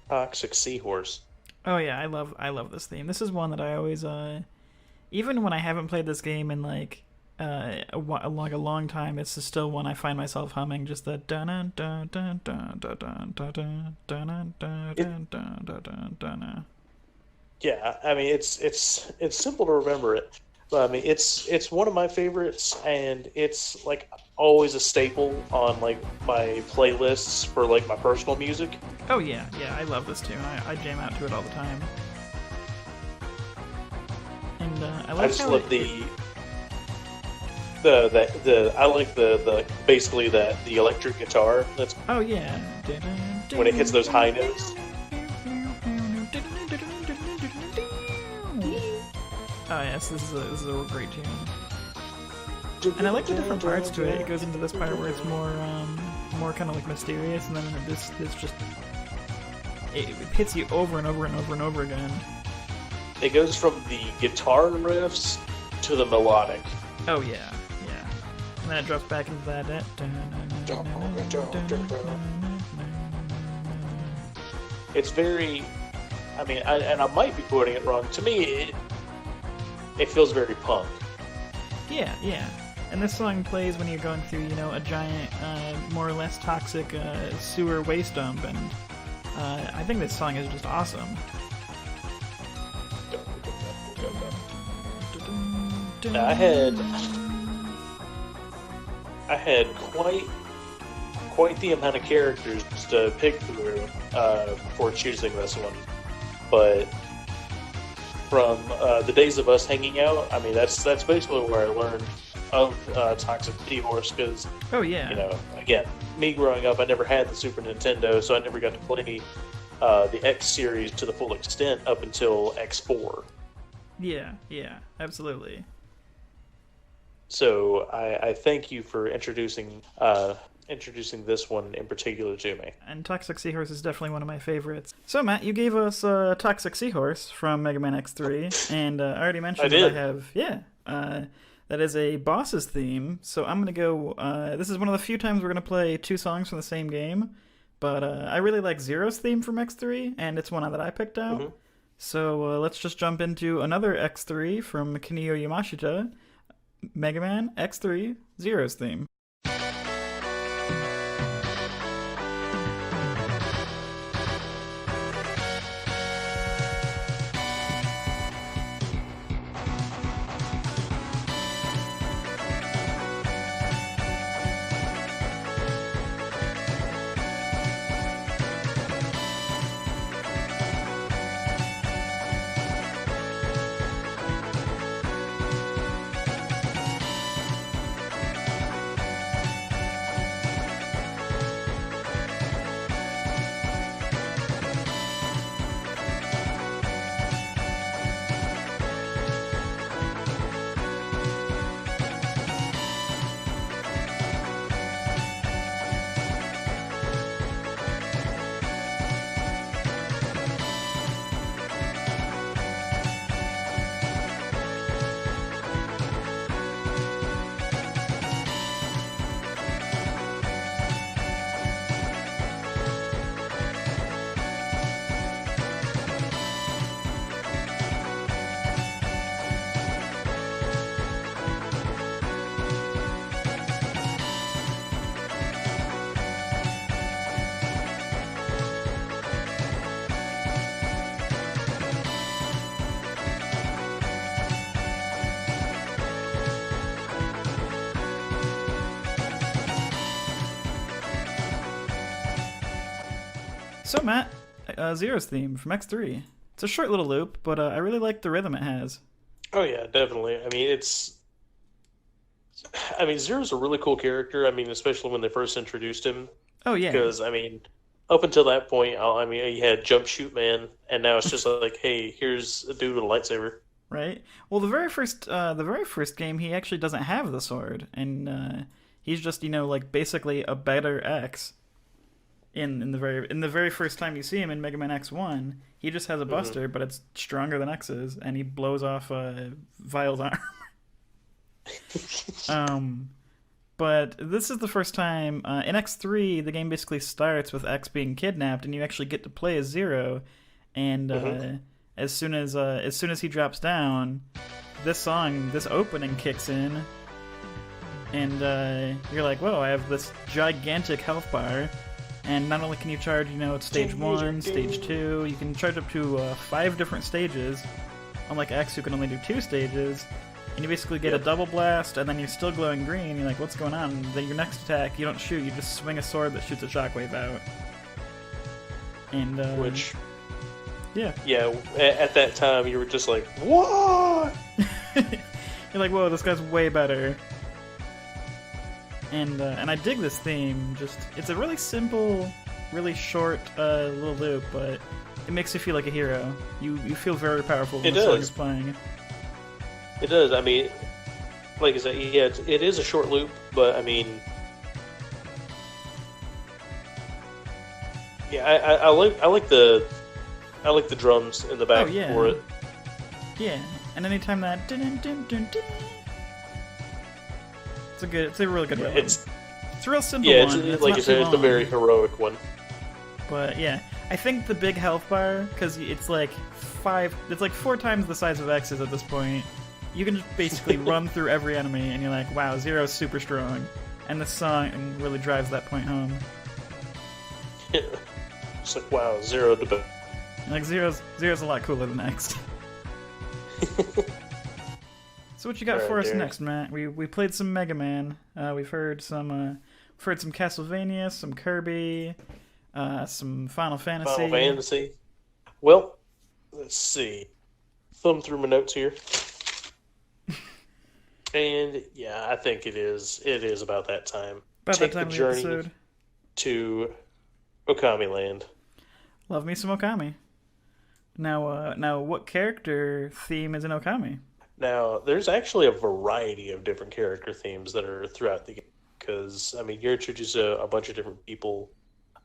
Toxic Seahorse. Oh yeah, I love this theme. This is one that I always even when I haven't played this game in like like a long time, it's just still one I find myself humming. Just the dun dun dun dun dun dun dun dun dun dun dun dun. Yeah, I mean it's simple to remember it, but I mean it's one of my favorites, and it's like always a staple on like my playlists for like my personal music. Oh yeah, yeah, I love this tune. I jam out to it all the time. And I like I just love the I like the basically the electric guitar that's oh yeah when it hits those high notes. Oh yes, this is a great tune. And I like the different parts to it. It goes into this part where it's more kind of like mysterious, and then this just it hits you over and over and over and over again. It goes from the guitar riffs to the melodic. Oh yeah, yeah. And then it drops back into that. It's very, I mean, and I might be quoting it wrong. To me, it feels very punk. Yeah, yeah. And this song plays when you're going through, a giant, more or less toxic sewer waste dump, and I think this song is just awesome. I had quite the amount of characters to pick through before choosing this one, but from the days of us hanging out, I mean that's basically where I learned of Toxic Seahorse because oh yeah, again, me growing up, I never had the Super Nintendo, so I never got to play the X series to the full extent up until X4. Yeah, yeah, absolutely. So I thank you for introducing this one in particular to me. And Toxic Seahorse is definitely one of my favorites. So, Matt, you gave us Toxic Seahorse from Mega Man X3, and I already I mentioned that did. I have, that is a boss's theme. So I'm going to go, this is one of the few times we're going to play two songs from the same game, but I really like Zero's theme from X3, and it's one that I picked out. Hmm. So let's just jump into another X3 from Kunio Yamashita, Mega Man X3, Zero's theme. So, Matt, Zero's theme from X3. It's a short little loop, but I really like the rhythm it has. Oh yeah, definitely. I mean, Zero's a really cool character. I mean, especially when they first introduced him, Oh, yeah, because I mean, up until that point, I mean, he had Jump Shoot Man, and now it's just like, hey, here's a dude with a lightsaber. right? Well, the very first game, he actually doesn't have the sword, and he's just, like basically a better X. In the very first time you see him in Mega Man X1, he just has a Hmm. Buster, but it's stronger than X's, and he blows off Vile's arm. um, but this is the first time in X3 the game basically starts with X being kidnapped, and you actually get to play as Zero. And Hmm. as soon as he drops down, this opening kicks in, and you're like, whoa! I have this gigantic health bar. And not only can you charge, it's stage 1, stage 2, you can charge up to 5 different stages, unlike X who can only do 2 stages. And you basically get a Yep. double blast, and then you're still glowing green. You're like, what's going on? And then your next attack, you don't shoot, you just swing a sword that shoots a shockwave out. And, Which, yeah. yeah, at that time you were just like, what? You're like, whoa, this guy's way better. And I dig this theme. Just it's a really simple, really short little loop, but it makes you feel like a hero. You feel very powerful when It the song does. is playing. It does. I mean, like I said, yeah, it is a short loop, but I mean, yeah, I like the drums in the Oh back yeah, for it. yeah. And anytime that it's a really good Yeah, rhythm. It's a real simple yeah, one. It's like not you too said, it's a long. very heroic one. But yeah, I think the big health bar, because it's like it's like 4 times the size of X's at this point. You can just basically run through every enemy, and you're like, wow, Zero's super strong. And this song really drives that point home. It's like wow, zero to boot. And like Zero's a lot cooler than X. So what you got Alright, for us Derek. next, Matt? We played some Mega Man. We've heard some Castlevania, some Kirby, some Final Fantasy. Final Fantasy. Well, let's see. Thumb through my notes here, and yeah, I think it is. It is about that time. About that Take time the of the journey episode. to Okami Land. Love me some Okami. Now, what character theme is in Okami? Now, there's actually a variety of different character themes that are throughout the game because I mean you're introduced to a bunch of different people.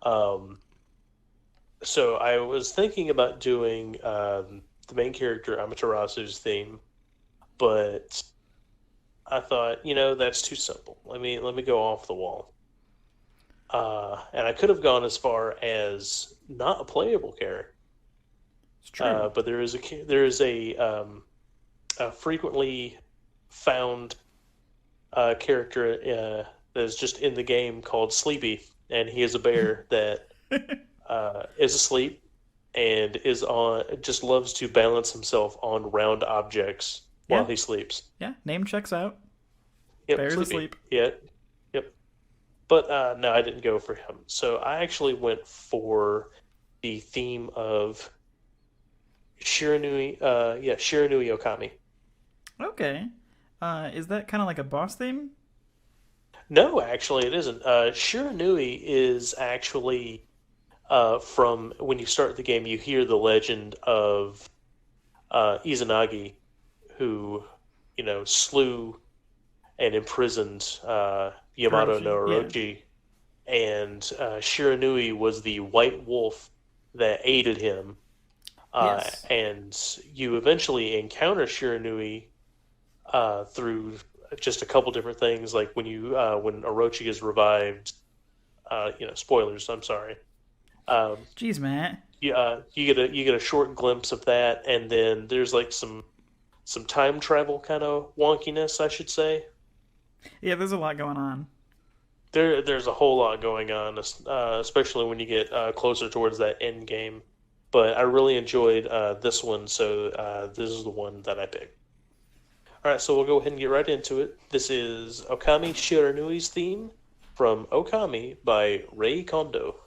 Um, so I was thinking about doing the main character Amaterasu's theme, but I thought, that's too simple. Let me go off the wall. And I could have gone as far as not a playable character, It's true. but a frequently found character that is just in the game called Sleepy, and he is a bear that is asleep and is on just loves to balance himself on round objects while Yeah, he sleeps. yeah. Name checks out. Yep, Bear's Sleepy. asleep. Yeah, yep. But no, I didn't go for him. So I actually went for the theme of Shiranui. Yeah, Shiranui Okami. Okay. Is that kind of like a boss theme? No, actually, it isn't. Shiranui is actually from when you start the game, you hear the legend of Izanagi, who slew and imprisoned Yamato no Hiroshi. Yeah. Orochi, and Shiranui was the white wolf that aided him. Yes. And you eventually encounter Shiranui through just a couple different things, like when Orochi is revived. Spoilers. I'm sorry. Um, Jeez, Matt. you get a short glimpse of that, and then there's like some time travel kind of wonkiness, I should say. Yeah, there's a lot going on. There's a whole lot going on, especially when you get closer towards that end game. But I really enjoyed this one, so this is the one that I picked. All right, so we'll go ahead and get right into it. This is Okami Shiranui's theme from Okami by Ray Kondo.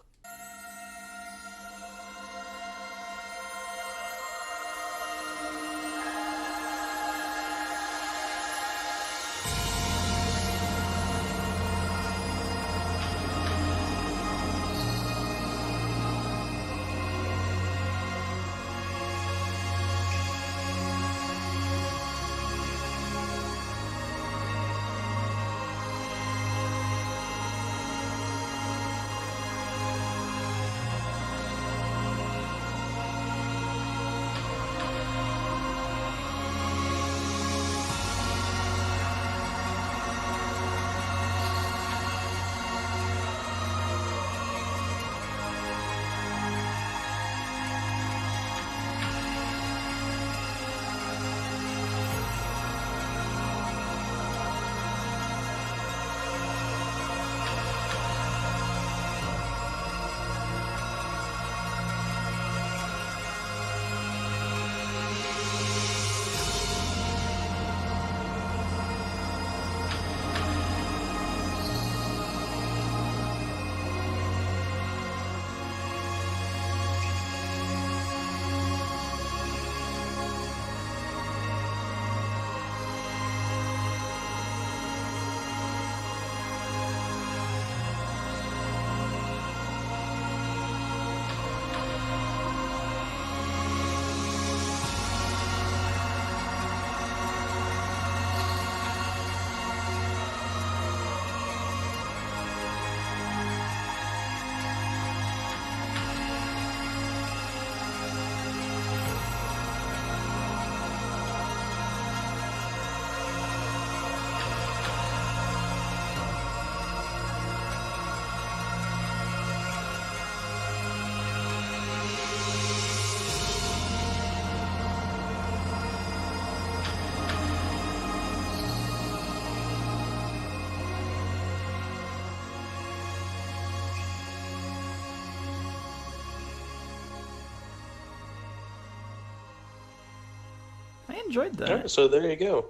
I enjoyed All that. right, so there you go.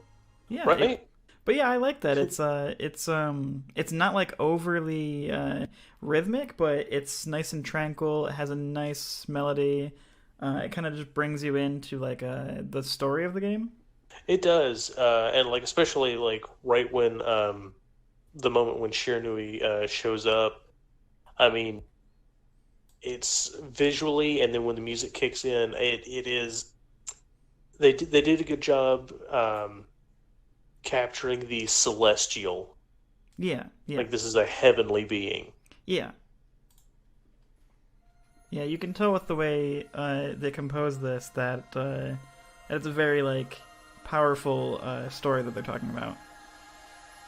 Yeah, Right? but yeah, I like that. It's not like overly rhythmic, but it's nice and tranquil. It has a nice melody. It kind of just brings you into like the story of the game. It does, and like especially like right when the moment when Shiranui shows up. I mean, it's visually, and then when the music kicks in, it is they did a good job capturing the celestial. Yeah, yeah, Like this is a heavenly being. yeah. Yeah, you can tell with the way they compose this that it's a very like powerful story that they're talking about.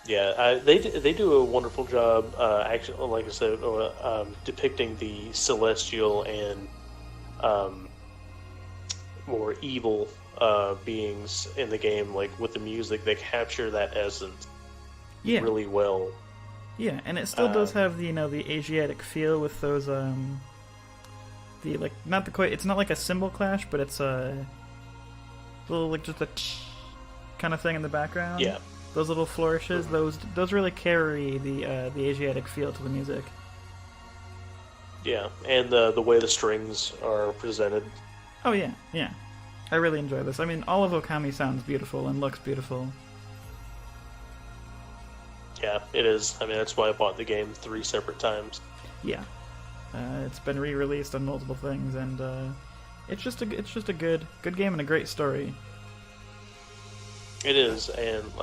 Yeah, they do a wonderful job. Actually, like I said, depicting the celestial and um, more evil beings in the game. Like with the music, they capture that essence Yeah, really well. yeah, and it still does Um, have the the Asiatic feel with those the like not the quite it's not like a cymbal clash, but it's a little like just a kind of thing in the background. yeah, Those little flourishes, mhm, those really carry the Asiatic feel to the music. yeah, and the way the strings are presented. Oh yeah, yeah. I really enjoy this. I mean, all of Okami sounds beautiful and looks beautiful. Yeah, it is. I mean, that's why I bought the game 3 separate times. Yeah, it's been re-released on multiple things, and it's just a good game and a great story. It is, and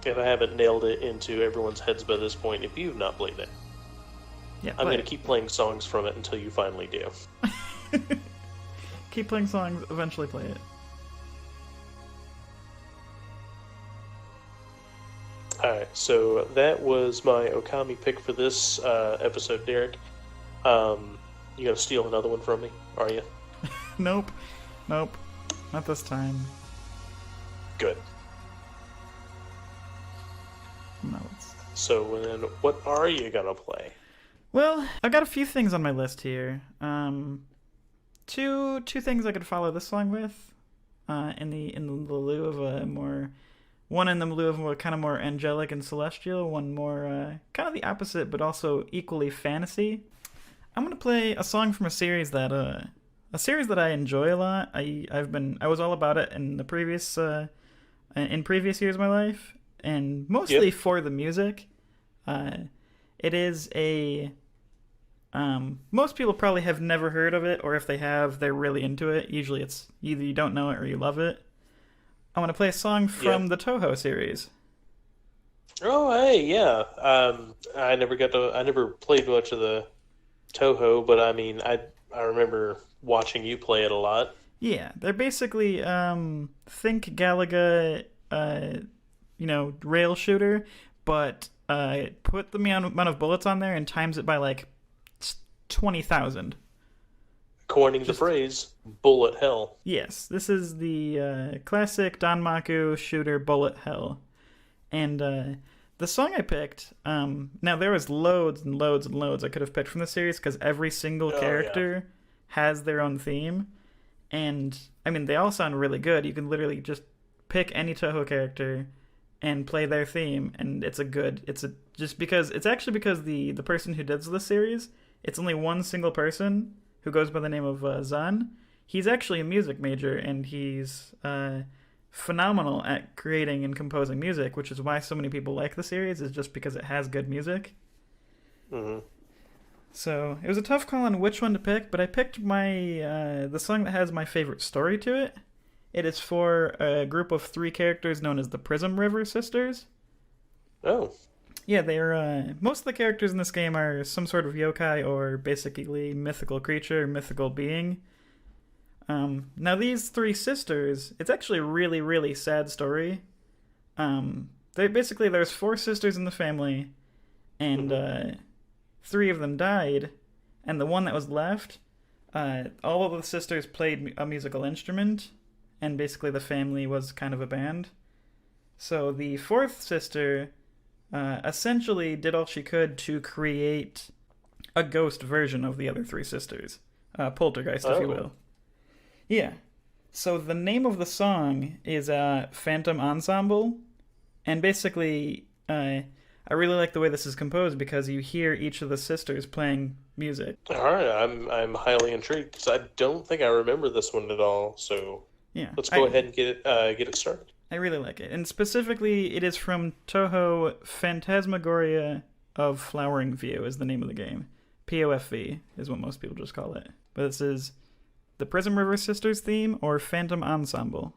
if I haven't nailed it into everyone's heads by this point, if you've not played it, Yeah, I'm play going to keep playing songs from it until you finally do. it. Keep playing songs. Eventually, play it. Alright, so that was my Okami pick for this episode, Derek. You gonna steal another one from me, are you? Nope, nope, not this time. Good. No, it's So then, what are you gonna play? well. I got a few things on my list here. Two things I could follow this song with. In the lieu of a more one in the lieu of a kind of more angelic and celestial, one more kind of the opposite, but also equally fantasy. I'm gonna play a song from a series that I enjoy a lot. I was all about it in previous years of my life, and mostly Yep. for the music. It is a most people probably have never heard of it, or if they have, they're really into it. Usually, it's either you don't know it or you love it. I want to play a song from Yep. the Toho series. Oh, hey, yeah. I never played much of the Toho, but I mean, I remember watching you play it a lot. Yeah, they're basically think Galaga, rail shooter, but put the amount of bullets on there and times it by like 20,000. Coining the Just phrase "bullet hell." yes, this is the classic Danmaku shooter bullet hell, and the song I picked. Now there was loads and loads and loads I could have picked from the series because every single Oh yeah. character has their own theme, and I mean they all sound really good. You can literally just pick any Toho character and play their theme, and it's a just because it's actually because the person who does the series, it's only one single person who goes by the name of Zan. He's actually a music major, and he's phenomenal at creating and composing music, which is why so many people like the series, is just because it has good music. Hmm. So it was a tough call on which one to pick, but I picked the song that has my favorite story to it. It is for a group of three characters known as the Prism River Sisters. Oh, Yeah, they're most of the characters in this game are some sort of yokai or basically mythical creature, mythical being. Now these three sisters, it's actually a really, really sad story. There's four sisters in the family, and hmm, three of them died, and the one that was left, all of the sisters played a musical instrument, and basically the family was kind of a band. So the fourth sister essentially did all she could to create a ghost version of the other three sisters, poltergeist, if you oh, will. Yeah. So the name of the song is Phantom Ensemble, and basically, I really like the way this is composed because you hear each of the sisters playing music. all right. I'm highly intrigued because I don't think I remember this one at all. So Yeah, let's go ahead and get it started. I really like it, and specifically, it is from Toho Phantasmagoria of Flowering View is the name of the game. POFV is what most people just call it, but this is the Prism River Sisters theme or Phantom Ensemble?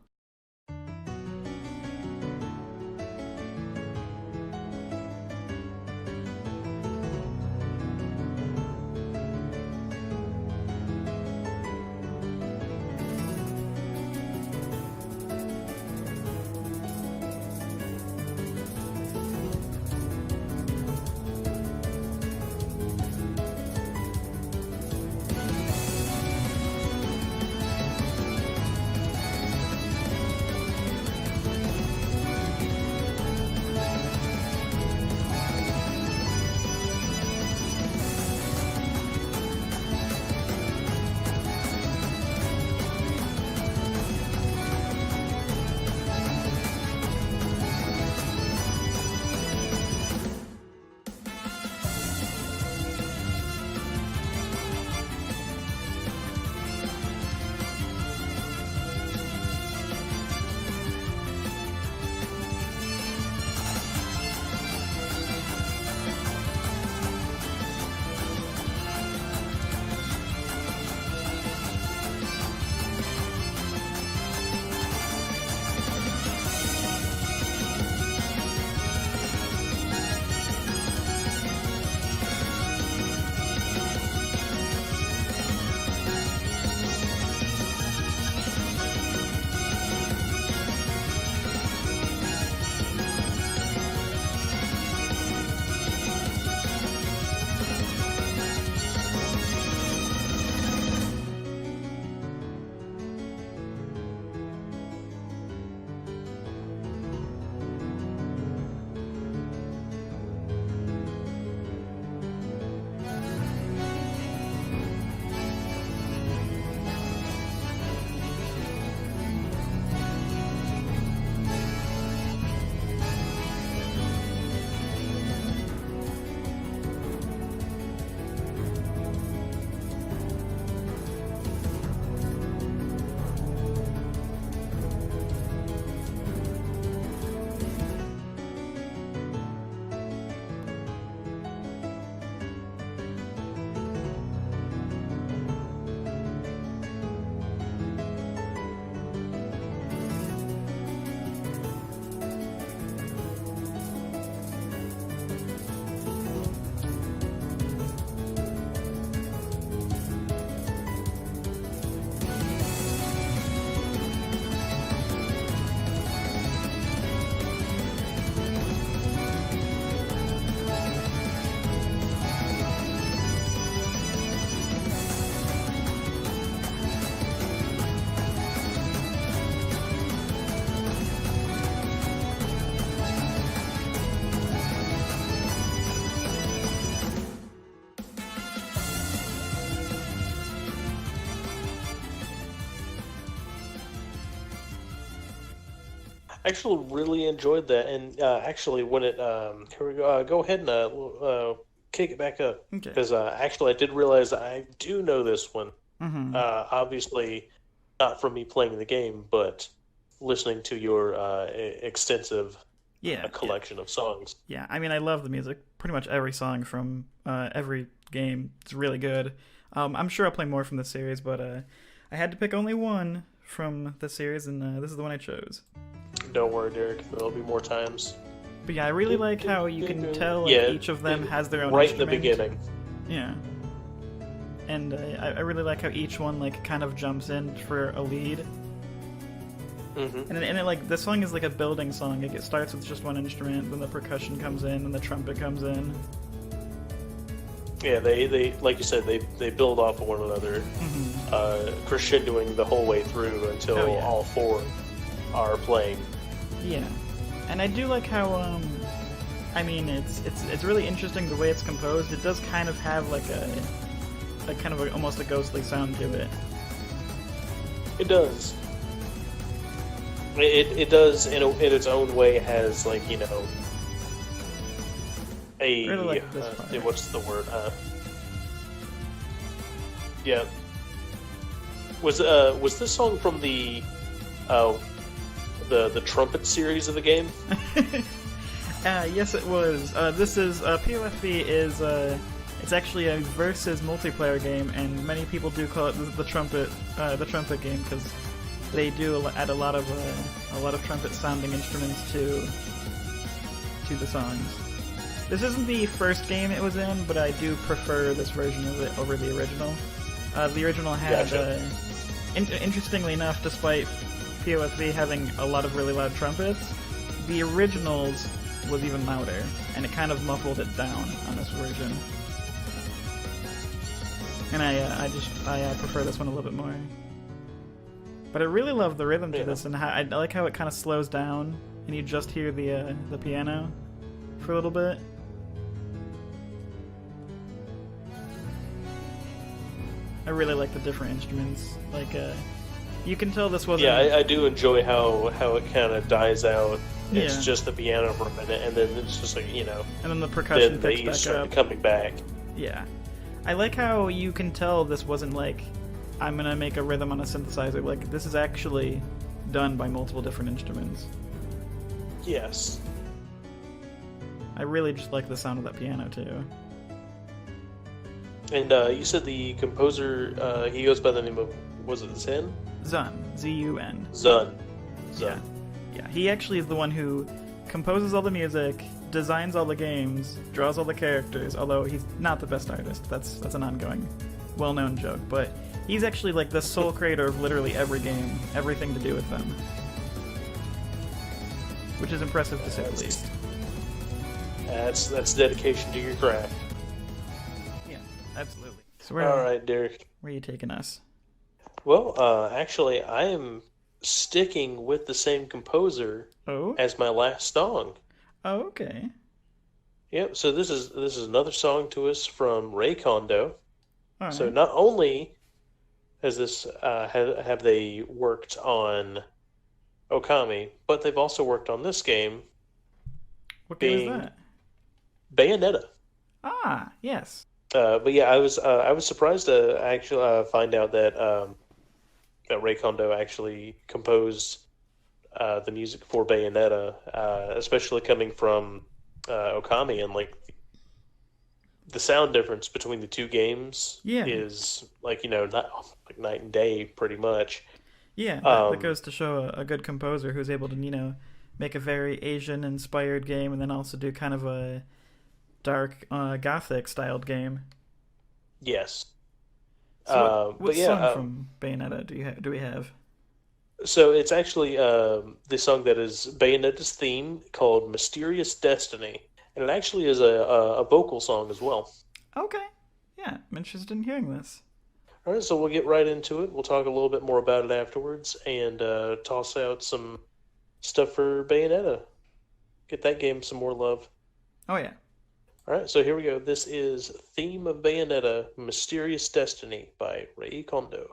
Actually, really enjoyed that, and actually, when it here we go. Go ahead and kick it back up Okay. because actually, I did realize I do know this one. Mm-hmm. Obviously, not from me playing the game, but listening to your extensive Yeah. collection of songs. Yeah. I mean, I love the music. Pretty much every song from every game is really good. I'm sure I'll play more from the series, but I had to pick only one from the series, and this is the one I chose. Don't worry, Derek. There'll be more times. But yeah, I really like how you can tell like, Yeah, each of them has their own right in the instrument. beginning. Yeah. And I really like how each one like kind of jumps in for a lead. Mm-hmm. And it like the song is like a building song. Like, it starts with just one instrument, then the percussion comes in, then the trumpet comes in. Yeah, they like you said, they build off of one another, crescendoing the whole way through until all four are playing. Yeah, and I do like how I mean it's really interesting the way it's composed. It does kind of have like a kind of almost a ghostly sound to it. It does. It does in its own way. Has like a really like this part. what's the word? Yeah. Was this song from the trumpet series of the game? Yes, it was. This is POFB is It's actually a versus multiplayer game, and many people do call it the trumpet game because they do add a lot of trumpet sounding instruments to the songs. This isn't the first game it was in, but I do prefer this version of it over the original. The original had, Gotcha. Interestingly enough, despite POSV having a lot of really loud trumpets, the originals was even louder, and it kind of muffled it down on this version. And I prefer this one a little bit more. But I really love the rhythm to this, and I like how it kind of slows down, and you just hear the piano for a little bit. I really like the different instruments. Like, you can tell this wasn't... Yeah, I do enjoy how it kind of dies out. It's Yeah. just the piano for a minute, and then it's just like, you know... And then the percussion Then picks they back start up. coming back. Yeah. I like how you can tell this wasn't like, I'm gonna make a rhythm on a synthesizer. Like, this is actually done by multiple different instruments. Yes. I really just like the sound of that piano, too. And you said the composer, he goes by the name of, was it Zen? Zun. Z-U-N. Zun. Yeah. Yeah, he actually is the one who composes all the music, designs all the games, draws all the characters, although he's not the best artist. That's an ongoing, well-known joke. But he's actually like the sole creator of literally every game, everything to do with them. Which is impressive to say the least. That's dedication to your craft. Yeah, absolutely. So All right, Derek. where are you taking us? Well, actually, I am sticking with the same composer Oh? as my last song. Oh, okay. Yep. So this is another song to us from Ray Kondo. All right. So not only has this have they worked on Okami, but they've also worked on this game, What game being- is that? Bayonetta. Ah, yes. But yeah, I was surprised to actually find out that that Ray Kondo actually composed the music for Bayonetta, especially coming from Okami, and like the sound difference between the two games Yeah. is like, you know, not like night and day pretty much. Yeah, that goes to show a good composer who's able to, you know, make a very Asian-inspired game and then also do kind of a dark, gothic-styled game. Yes. So what but yeah, song from Bayonetta do we have? so it's actually the song that is Bayonetta's theme called "Mysterious Destiny," and it actually is a vocal song as well. Okay. Yeah, I'm interested in hearing this. All right, so we'll get right into it. We'll talk a little bit more about it afterwards, and toss out some stuff for Bayonetta. Get that game some more love. Oh, yeah. All right, so here we go. This is Theme of Bayonetta, Mysterious Destiny by Ray Kondo.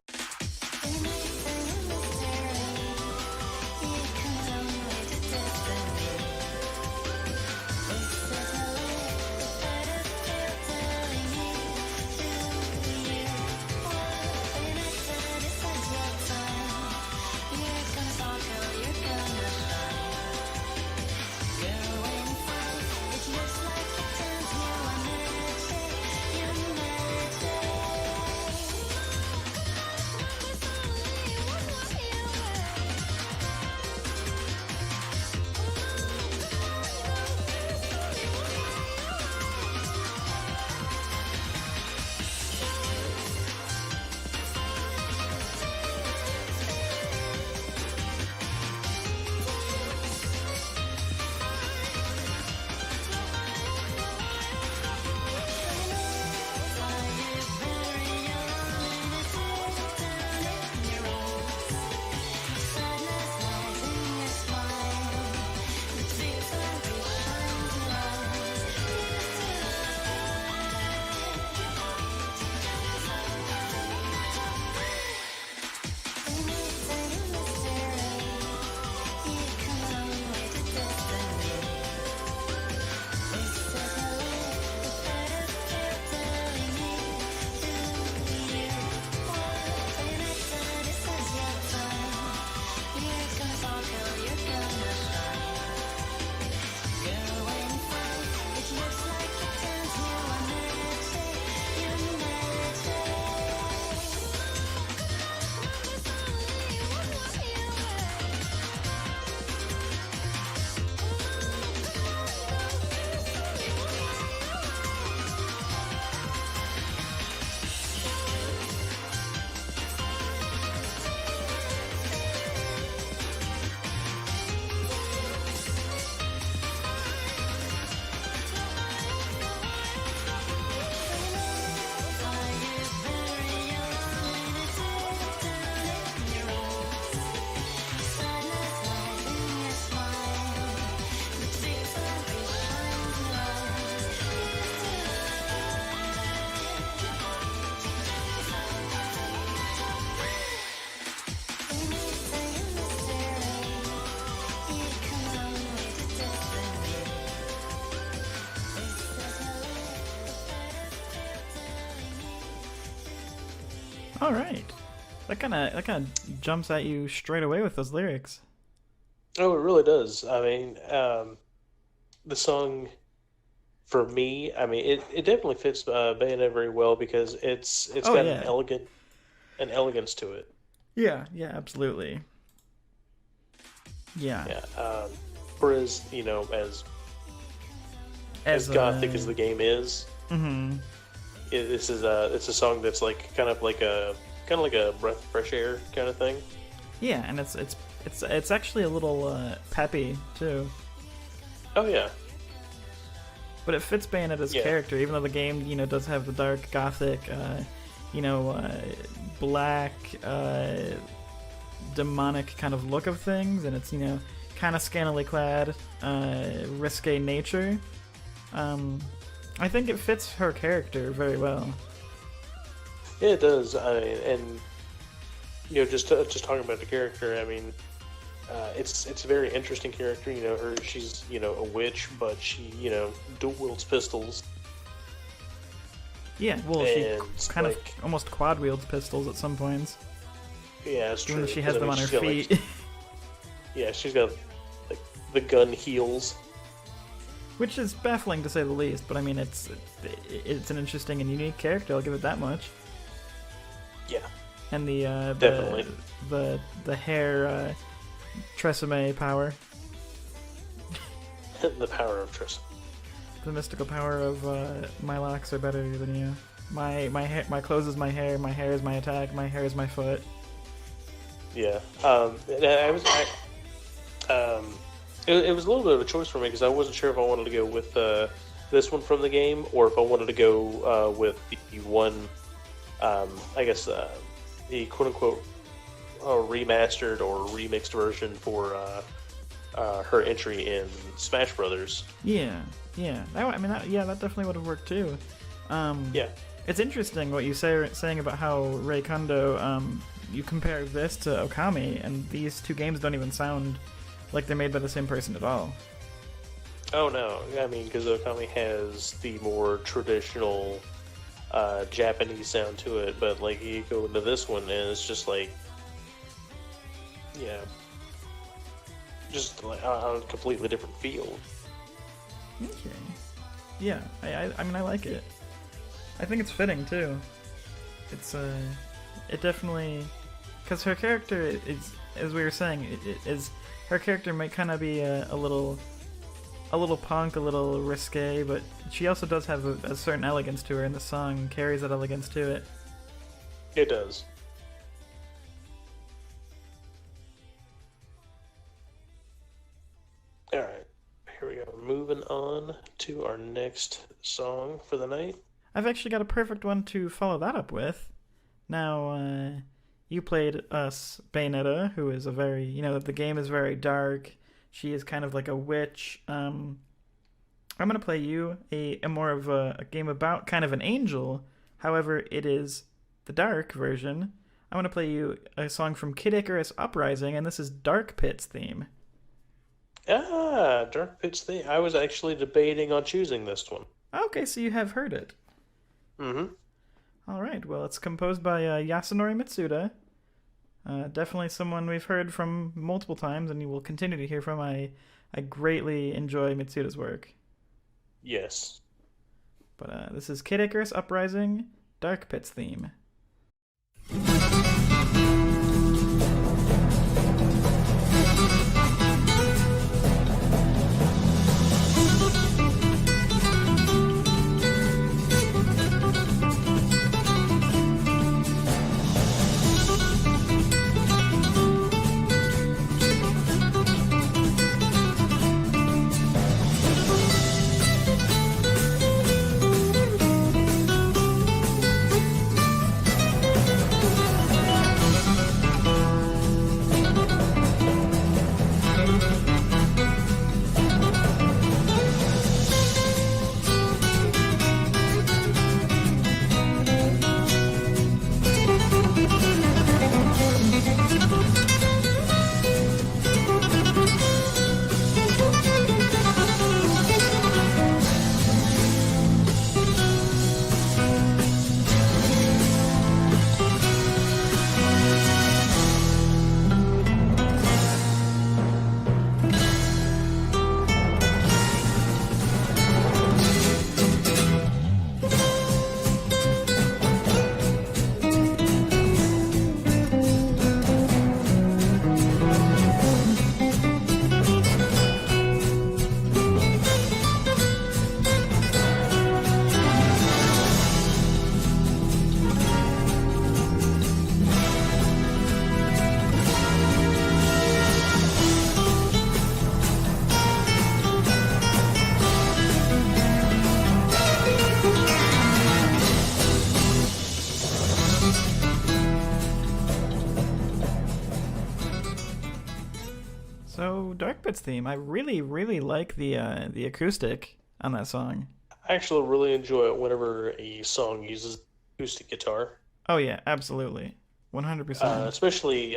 All right. That kind of jumps at you straight away with those lyrics. Oh, it really does. I mean, the song for me, I mean, it definitely fits Bayonetta very well because it's Oh got yeah. an elegance to it. Yeah, yeah, absolutely. Yeah. Yeah. Whereas, as As gothic as the game is, mhm. it's a song that's like kind of like a breath of fresh air kind of thing. Yeah, and it's actually a little peppy too. Oh yeah, But it fits Bayonetta's yeah, character, even though the game, does have the dark gothic, you know, uh, black, demonic kind of look of things, and it's kind of scantily clad, risque nature. I think it fits her character very well. yeah. It does. And just talking about the character, I mean, it's a very interesting character. She's a witch, but she dual wields pistols, Yeah, well, she and kind of like almost quad wields pistols at some points, yeah, it's even true. though she 'Cause, has I them mean, on her she's got, feet. like, yeah, she's got like the gun heels. Which is baffling to say the least, but I mean, it's an interesting and unique character. I'll give it that much. Yeah, And the definitely. the hair tresemme power, The power of trust. the mystical power of my locks are better than you. My clothes is my hair is my attack, my hair is my foot. Yeah. And it was a little bit of a choice for me because I wasn't sure if I wanted to go with this one from the game or if I wanted to go with the one, I guess, the quote unquote remastered or remixed version for her entry in Smash Brothers. Yeah, yeah. That definitely would have worked too. Yeah. It's interesting what you saying about how Rei Kondo. You compare this to Okami, and these two games don't even sound like they're made by the same person at all. Oh no, I mean because Okami has the more traditional Japanese sound to it, but like you go into this one and it's just like, yeah, just like a completely different feel. Okay. Yeah, I mean I like it. I think it's fitting too. It's it definitely, because her character is, as we were saying, her character might kind of be a little punk, a little risque, but she also does have a certain elegance to her, and the song carries that elegance to it. It does. All right, here we go. Moving on to our next song for the night. I've actually got a perfect one to follow that up with. Now, you played us Bayonetta, who is a very, the game is very dark. She is kind of like a witch. I'm gonna play you a more of a game about kind of an angel. However, it is the dark version. I'm gonna play you a song from Kid Icarus Uprising, and this is Dark Pit's theme. Ah, Dark Pit's theme. I was actually debating on choosing this one. Okay, so you have heard it. Mm-hmm. All right. Well, it's composed by Yasunori Mitsuda. Definitely someone we've heard from multiple times, and you will continue to hear from. I greatly enjoy Mitsuda's work. Yes. But this is Kid Icarus Uprising, Dark Pit's theme. So Darkbit's theme, I really, really like the acoustic on that song. I actually really enjoy it whenever a song uses acoustic guitar. Oh yeah, absolutely, 100%. Especially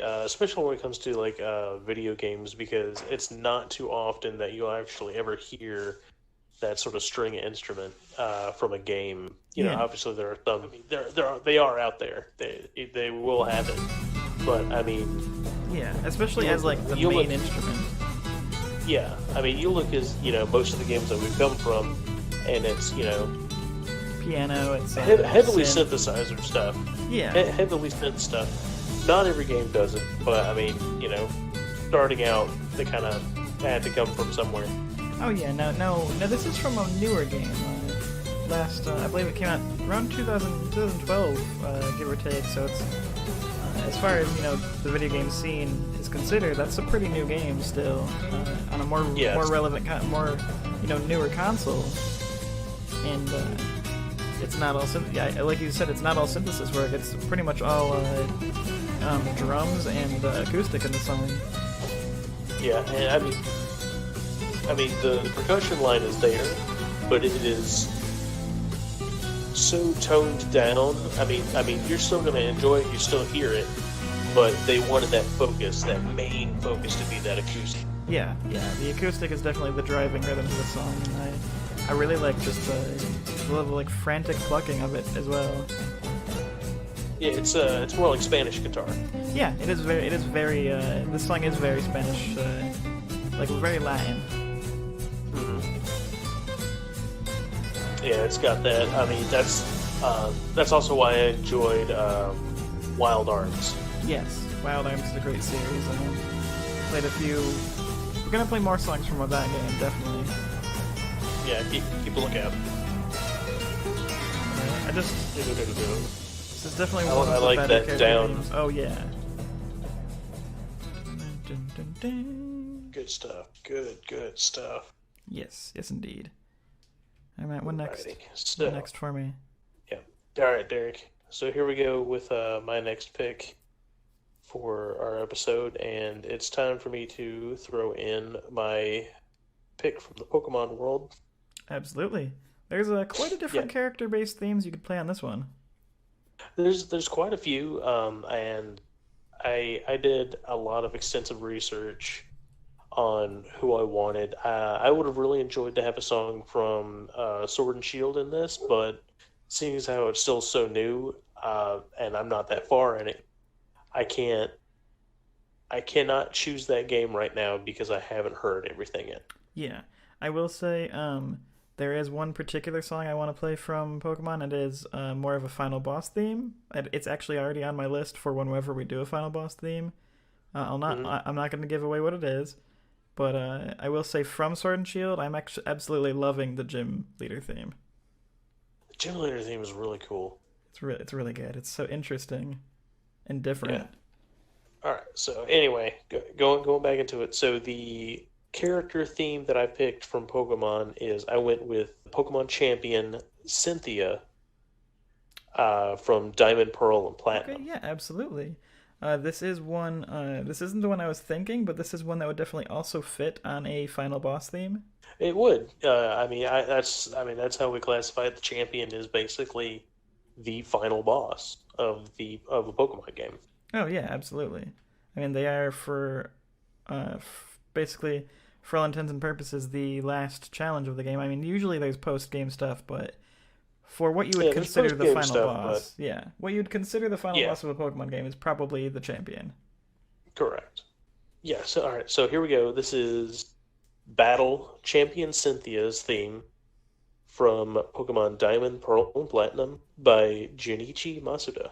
when it comes to like video games, because it's not too often that you'll actually ever hear that sort of string instrument from a game. You know, Yeah, obviously there are some. I mean, they are out there. They will have it, but I mean, yeah, especially you as like the you main look, instrument. yeah. I mean, you look as most of the games that we've come from, and it's Piano, it's heavily synth. synthesizer stuff. Yeah, Heavily synth stuff. Not every game does it, but I mean, starting out, they kind of had to come from somewhere. oh yeah, no, this is from a newer game. I believe it came out around 2012, give or take. So it's as far as the video game scene is considered, that's a pretty new game still on a more relevant, more newer console. And it's not all like you said, it's not all synthesis work. It's pretty much all drums and acoustic in the song. Yeah, and I mean the percussion line is there, but it is so toned down. I mean, you're still gonna enjoy it. You still hear it, but they wanted that focus, that main focus, to be that acoustic. Yeah, the acoustic is definitely the driving rhythm to the song, and I really like just the little like frantic plucking of it as well. Yeah, it's more like Spanish guitar. Yeah, it is very. This song is very Spanish, like very Latin. Mm-hmm. Yeah, it's got that. I mean, that's also why I enjoyed Wild Arms. Yes, Wild Arms is a great series. Played a few. We're gonna play more songs from that game, definitely. Yeah, keep a lookout. This is definitely one of I the like better that character down. games. Oh yeah. Good stuff. Good stuff. Yes, indeed. All right, what next? Alrighty. So, What next for me? yeah. All right, Derek. So here we go with my next pick for our episode, and it's time for me to throw in my pick from the Pokemon world. Absolutely. There's quite a different character-based themes you could play on this one. There's quite a few, and I did a lot of extensive research on who I wanted. I would have really enjoyed to have a song from Sword and Shield in this, but seeing as how it's still so new, and I'm not that far in it, I cannot choose that game right now because I haven't heard everything yet. Yeah, I will say there is one particular song I want to play from Pokemon. It is more of a final boss theme. It's actually already on my list for whenever we do a final boss theme. I'm not going to give away what it is, but I will say from Sword and Shield, I'm actually absolutely loving the gym leader theme. The gym leader theme is really cool. It's really good. It's so interesting and different. Yeah. All right. So anyway, going back into it. So the character theme that I picked from Pokemon is I went with Pokemon Champion Cynthia from Diamond, Pearl, and Platinum. Okay, yeah, absolutely. This is one. This isn't the one I was thinking, but this is one that would definitely also fit on a final boss theme. It would. That's how we classify it. The champion is basically the final boss of a Pokemon game. Oh yeah, absolutely. I mean, they are basically, for all intents and purposes, the last challenge of the game. I mean, usually there's post-game stuff, but for what you would consider the final boss, what you'd consider the final boss of a Pokemon game is probably the champion. Correct. Yeah. So all right. So here we go. This is Battle Champion Cynthia's theme from Pokemon Diamond, Pearl, and Platinum by Junichi Masuda.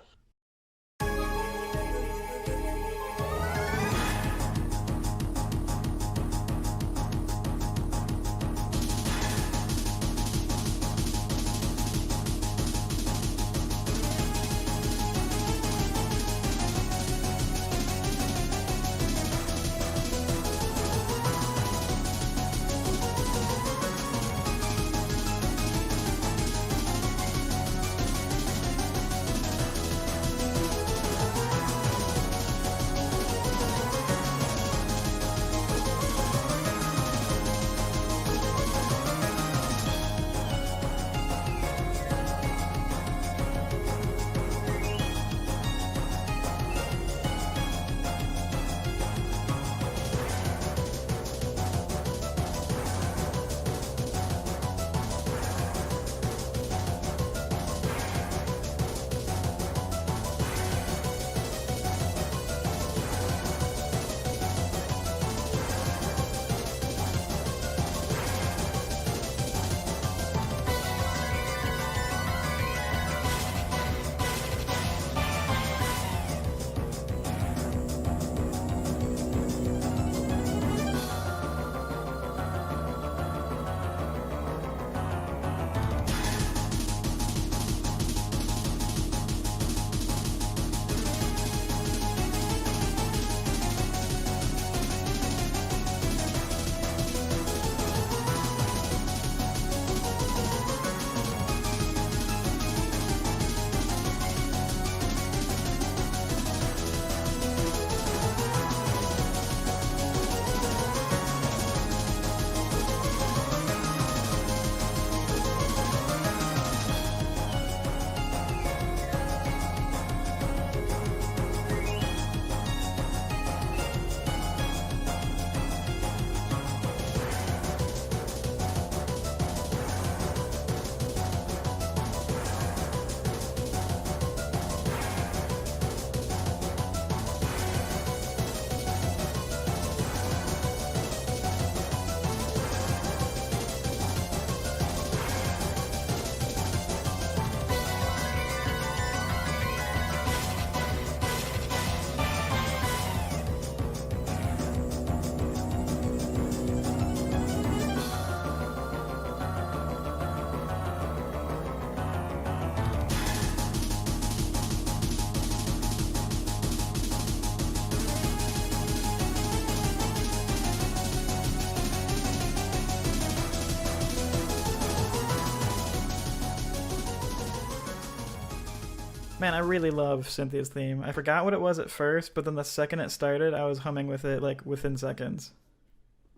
Man, I really love Cynthia's theme. I forgot what it was at first, but then the second it started, I was humming with it like within seconds.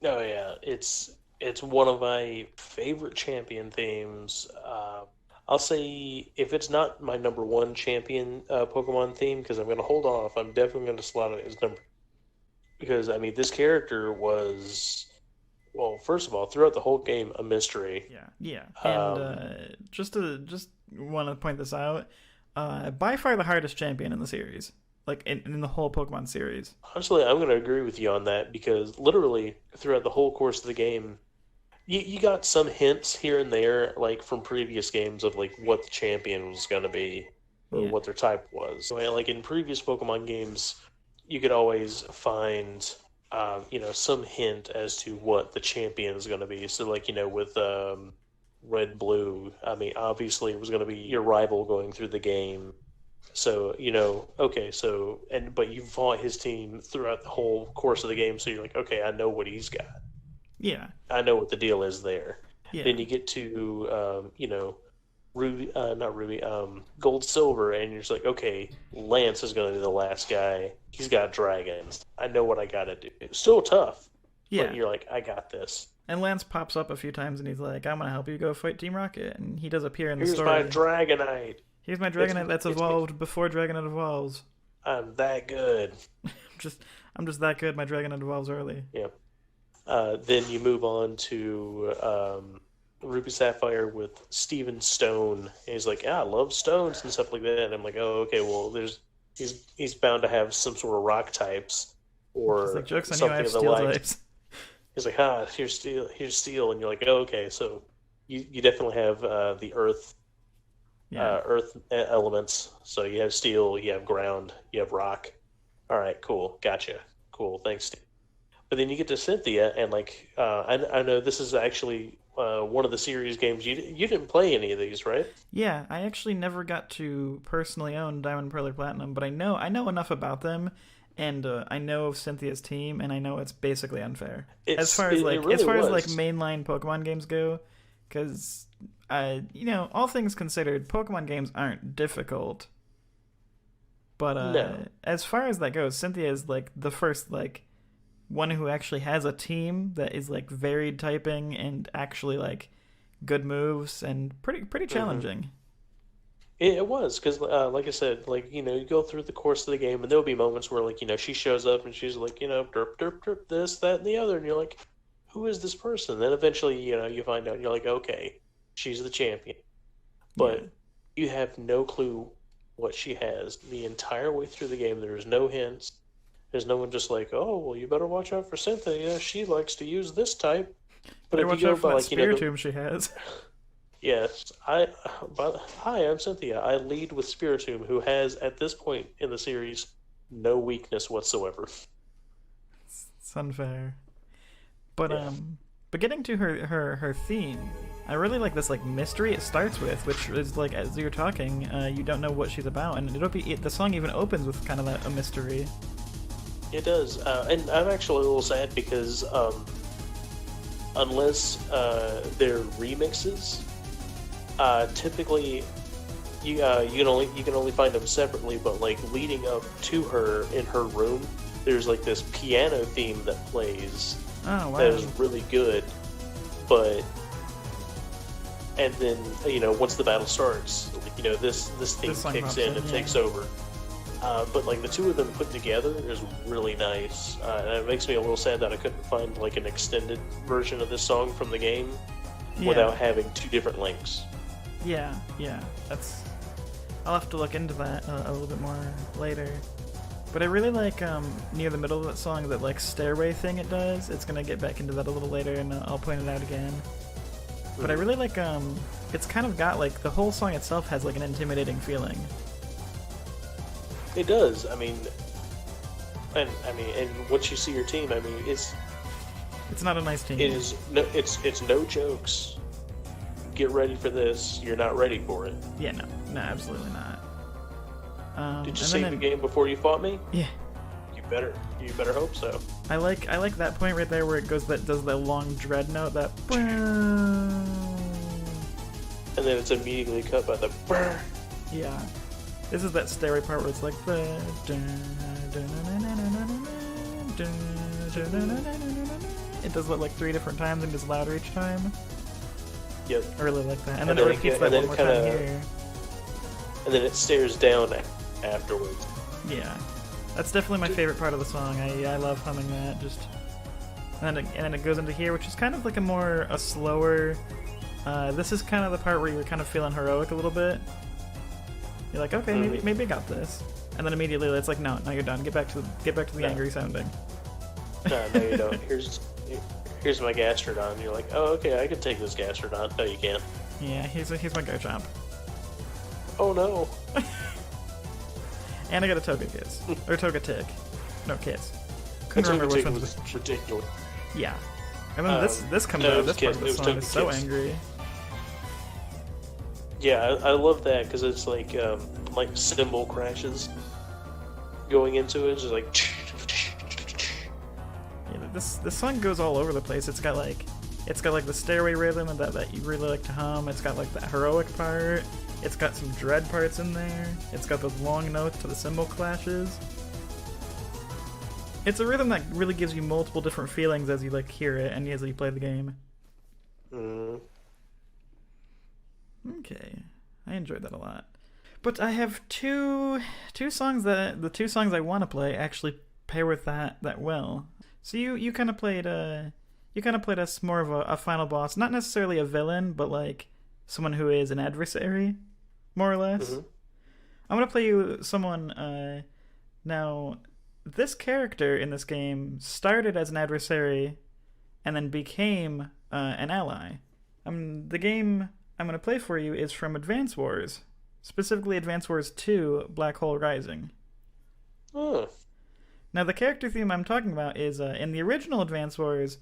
Oh yeah, it's one of my favorite champion themes. I'll say if it's not my number one champion Pokemon theme, because I'm going to hold off, I'm definitely going to slot it as number. Because I mean, this character was, well, first of all, throughout the whole game, a mystery. Yeah, yeah. And just want to point this out, by far the hardest champion in the series, like in the whole Pokemon series. Honestly, I'm going to agree with you on that because literally throughout the whole course of the game, you got some hints here and there, like from previous games of like what the champion was going to be or Yeah, what their type was. So, like in previous Pokemon games, you could always find, some hint as to what the champion is going to be. So, like with Red Blue, I mean, obviously it was going to be your rival going through the game. So, okay, so but you fought his team throughout the whole course of the game, so you're like, okay, I know what he's got. yeah, I know what the deal is there. yeah, Then you get to, Ruby, not Ruby, Gold Silver, and you're just like, okay, Lance is going to be the last guy. He's got dragons. I know what I got to do. It's still tough, yeah. but you're like, I got this. And Lance pops up a few times and he's like, "I'm gonna help you go fight Team Rocket," and he does appear in the Here's story. my Dragonite. Here's my Dragonite that's evolved before Dragonite evolves. I'm that good. I'm just that good. My Dragonite evolves early. Yeah. Then you move on to Ruby Sapphire with Steven Stone. And he's like, I love stones and stuff like that. And I'm like, oh, okay, well, he's bound to have some sort of rock types or It's like, jokes on you, something I have of the steel like. types. He's like, here's steel, and you're like, oh, okay, so you definitely have the earth Yeah, earth elements. So you have steel, you have ground, you have rock. All right, cool, gotcha, cool, thanks, Steve. But then you get to Cynthia, and like I know this is actually one of the series games you didn't play any of these, right? yeah. I actually never got to personally own Diamond, Pearl, or Platinum, but I know enough about them, and I know of Cynthia's team, and I know it's basically unfair as far as It really as like was. mainline Pokemon games go, because all things considered, Pokemon games aren't difficult. But No. as far as that goes, Cynthia is like the first like one who actually has a team that is like varied typing and actually like good moves and pretty Hmm. challenging. It was because, like I said, like you go through the course of the game, and there'll be moments where, like she shows up and she's like, derp derp derp, this, that, and the other, and you're like, who is this person? Then eventually, you find out, and you're like, okay, she's the champion, Yeah. but you have no clue what she has the entire way through the game. There's no hints. There's no one just like, oh, well, you better watch out for Cynthia. She likes to use this type. But Better if you watch go out for by that like, Spiritomb she has. yes, hi, I'm Cynthia. I lead with Spiritomb, who has at this point in the series no weakness whatsoever. It's unfair. But Yeah. getting to her theme, I really like this like mystery it starts with, which is like as you're talking, you don't know what she's about, and the song even opens with kind of a mystery. It does, and I'm actually a little sad because unless they're remixes, typically you can only find them separately. But like leading up to her in her room, there's like this piano theme that plays Oh wow. that is really good. But and then once the battle starts, this theme This song kicks pops in in, and yeah. takes over. But like the two of them put together is really nice, and it makes me a little sad that I couldn't find like an extended version of this song from the game Yeah. without having two different links. Yeah, that's. I'll have to look into that a little bit more later. But I really like near the middle of that song that like stairway thing it does. It's gonna get back into that a little later, and I'll point it out again. But I really like it's kind of got like the whole song itself has like an intimidating feeling. It does. I mean, and once you see your team, I mean, It's not a nice team. it is no, it's no jokes. Get ready for this. You're not ready for it. Yeah, no, absolutely not. Did you and save then the game before you fought me? Yeah, You better hope so. I like that point right there where it does that long dread note that. And then it's immediately cut by the brr. Yeah, This is that stairway part where it's like the. It does it like 3 different times and gets louder each time. Yep. I really like that. And then it repeats that one more time here. And then it stares down afterwards. Yeah. That's definitely my favorite part of the song. I love humming that. Just and then it goes into here, which is kind of like a slower. This is kind of the part where you're kind of feeling heroic a little bit. You're like, okay, maybe I got this, and then immediately it's like, no, you're done. Get back to the angry sounding. No, you don't. Here's my gastrodon. You're like, oh, okay, I can take this gastrodon. No, you can't. Yeah, here's my Garchomp. Oh no. And I got a Togekiss. Or Togetic. No, Kiss. Couldn't remember which one was ridiculous. Yeah. And then this comes out. This part of the song is so angry. Yeah, I love that because it's like cymbal crashes going into it. It's just like. Yeah, this song goes all over the place. It's got like the stairway rhythm and that you really like to hum. It's got like that heroic part. It's got some dread parts in there. It's got those long notes to the cymbal clashes. It's a rhythm that really gives you multiple different feelings as you like hear it and as you play the game. Okay, I enjoyed that a lot. But I have two songs that the 2 songs I want to play actually pair with that well. So you kind of played us more of a final boss, not necessarily a villain, but like someone who is an adversary, more or less. Mm-hmm. I'm gonna play you someone. Now, this character in this game started as an adversary, and then became an ally. The game I'm gonna play for you is from Advance Wars, specifically Advance Wars 2: Black Hole Rising. Oh. Now, the character theme I'm talking about is in the original Advance Wars,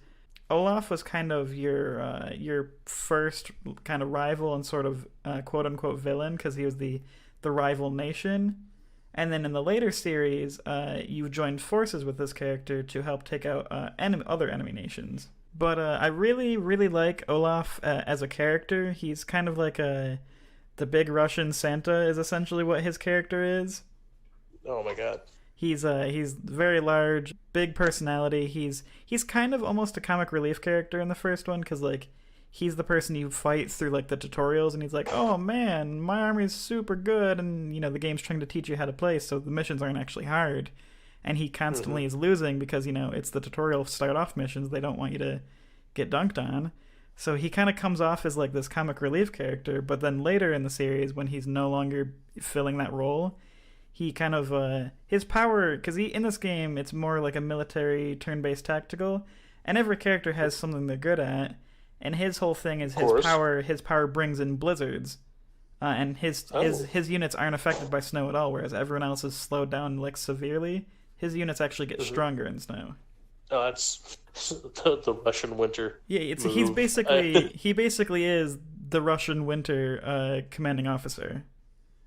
Olaf was kind of your first kind of rival and sort of quote unquote villain because he was the rival nation, and then in the later series, you joined forces with this character to help take out other enemy nations. But I really like Olaf as a character. He's kind of like the big Russian Santa is essentially what his character is. Oh my god. He's very large, big personality. He's kind of almost a comic relief character in the first one because like he's the person you fight through like the tutorials, and he's like, oh man, my army's super good, and the game's trying to teach you how to play, so the missions aren't actually hard, and he constantly is losing because it's the tutorial start off missions. They don't want you to get dunked on. So he kind of comes off as like this comic relief character, but then later in the series when he's no longer filling that role, he kind of his power, because in this game it's more like a military turn-based tactical, and every character has something they're good at, and his whole thing is his power brings in blizzards, and his units aren't affected by snow at all, whereas everyone else is slowed down like severely. His units actually get stronger in snow. Oh, that's the Russian winter. Yeah, he basically is the Russian winter commanding officer.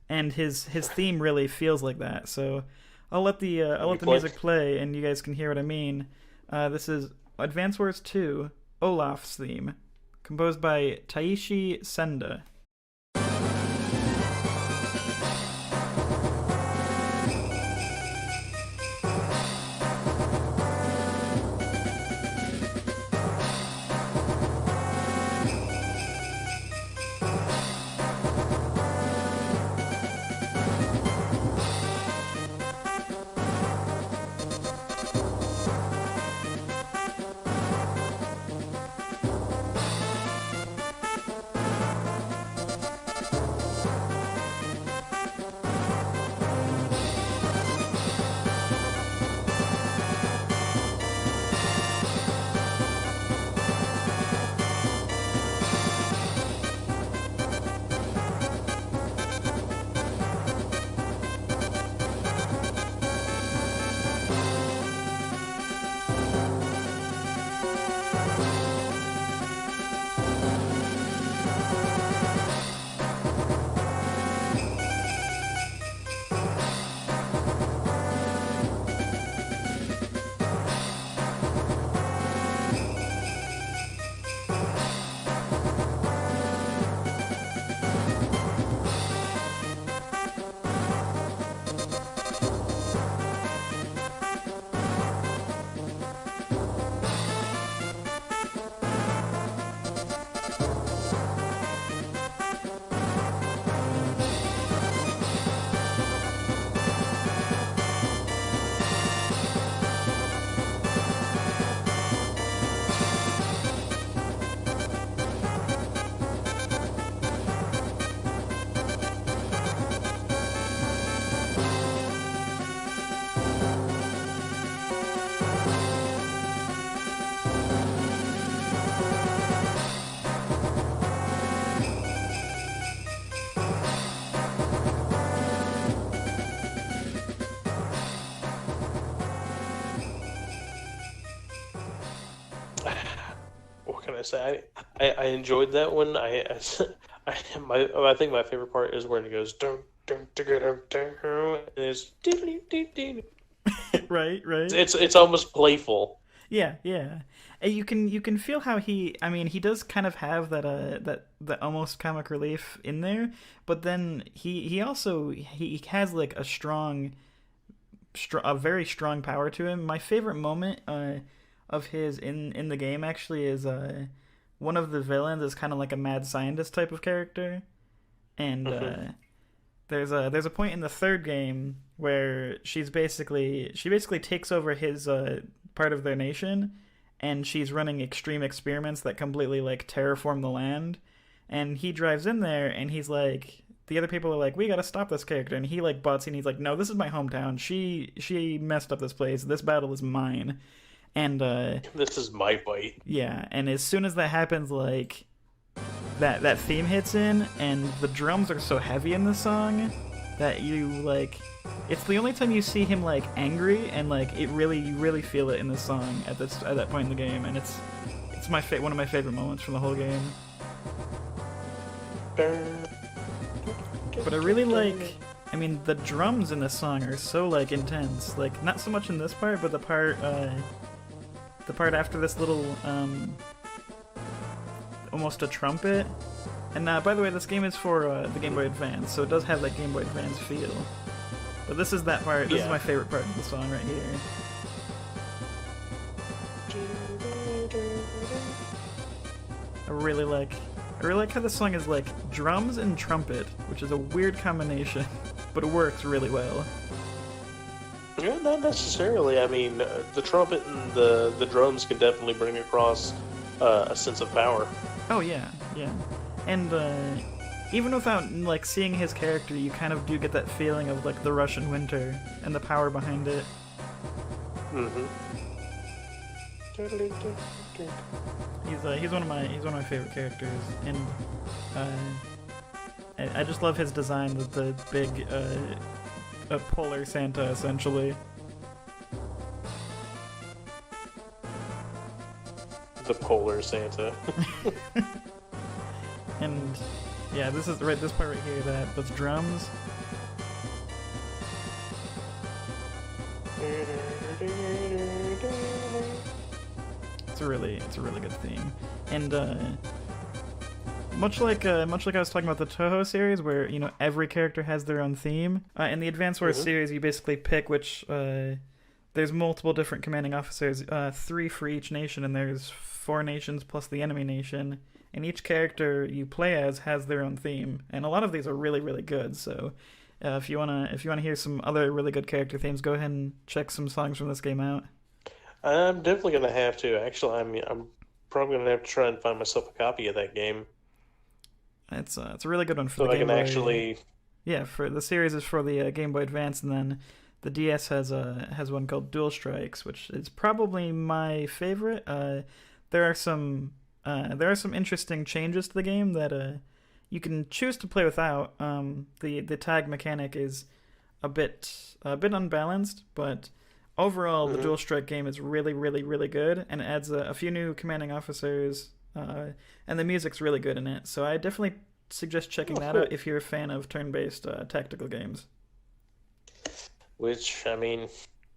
And his theme really feels like that. So I'll let the music play, and you guys can hear what I mean. This is Advance Wars 2: Olaf's theme, composed by Taishi Senda. what can I say? I enjoyed that one. I think my favorite part is when it goes dun dun dun dun dun, dun, and it's Right. it's almost playful. Yeah, yeah. And you can feel how he does kind of have that almost comic relief in there, but then he also he has like a very strong power to him. My favorite moment of his in the game actually is one of the villains is kind of like a mad scientist type of character, and Hmm. there's a point in the third game where she basically takes over his part of their nation, and she's running extreme experiments that completely like terraform the land. And he drives in there, and he's like, the other people are like, we gotta stop this character, and he like butts in. He's like, no, this is my hometown. She messed up this place. This battle is mine. And This is my bite. yeah, and as soon as that happens, like that theme hits in, and the drums are so heavy in the song that you like. It's the only time you see him like angry, and like you really feel it in the song at that point in the game, and it's one of my favorite moments from the whole game. But I really like. I mean, the drums in this song are so like intense. Like not so much in this part, but the part after this little almost a trumpet. And by the way, this game is for the Game Boy Advance, so it does have that Game Boy Advance feel. But this is that part. This is Yeah. my favorite part of the song right here. I really like. I really like how this song is like drums and trumpet, which is a weird combination, but it works really well. Yeah, not necessarily. I mean, the trumpet and the drums can definitely bring across a sense of power. Oh yeah, yeah. And even without like seeing his character, you kind of do get that feeling of like the Russian winter and the power behind it. Hmm. He's one of my favorite characters, and I just love his design with the big a polar Santa essentially. The polar Santa. And yeah, this part right here, those drums. It's a really good theme, and much like I was talking about the Toho series, where every character has their own theme. In the Advance Wars Hmm. series, you basically pick which. There's multiple different commanding officers, 3 for each nation, and there's 4 nations plus the enemy nation. And each character you play as has their own theme, and a lot of these are really really good. So, if you wanna hear some other really good character themes, go ahead and check some songs from this game out. I'm definitely gonna have to. Actually, I'm probably gonna have to try and find myself a copy of that game It's a really good one for so the I Game can Boy. actually. Yeah, for the series is for the Game Boy Advance, and then the DS has one called Dual Strikes, which is probably my favorite. There are some interesting changes to the game that you can choose to play without. The tag mechanic is a bit unbalanced, but overall the Mhm. Dual Strike game is really really really good, and it adds a few new commanding officers, and the music's really good in it. So I definitely suggest checking Oh, that out cool. if you're a fan of turn-based tactical games. Which I mean,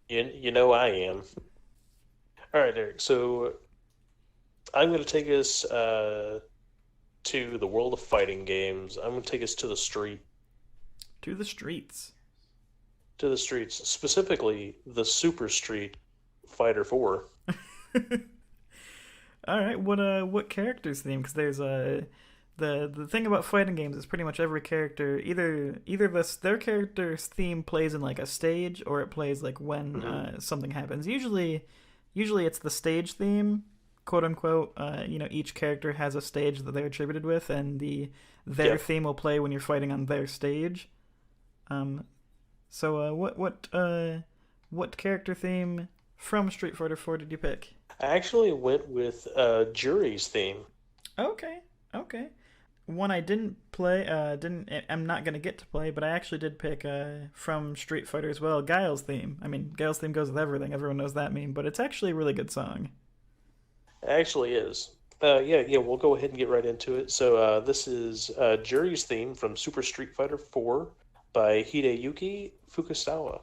you know I am. All right, Eric. So I'm going to take us to the world of fighting games. I'm going to take us to the To the streets. streets, specifically the Super Street Fighter 4. All right, what characters theme? Because there's the thing about fighting games is pretty much every character either their character's theme plays in like a stage, or it plays like when Hmm. something happens. Usually it's the stage theme, quote unquote. Each character has a stage that they're attributed with, and their Yep. theme will play when you're fighting on their stage. Um, so what character theme from Street Fighter 4 did you pick? I actually went with Jury's theme. Okay, okay. One I didn't play, I'm not gonna get to play, but I actually did pick from Street Fighter as well, Guile's theme. I mean, Guile's theme goes with everything. Everyone knows that meme, but it's actually a really good song. It actually is. Yeah, we'll go ahead and get right into it. So this is Jury's theme from Super Street Fighter 4 by Hideyuki Fukasawa.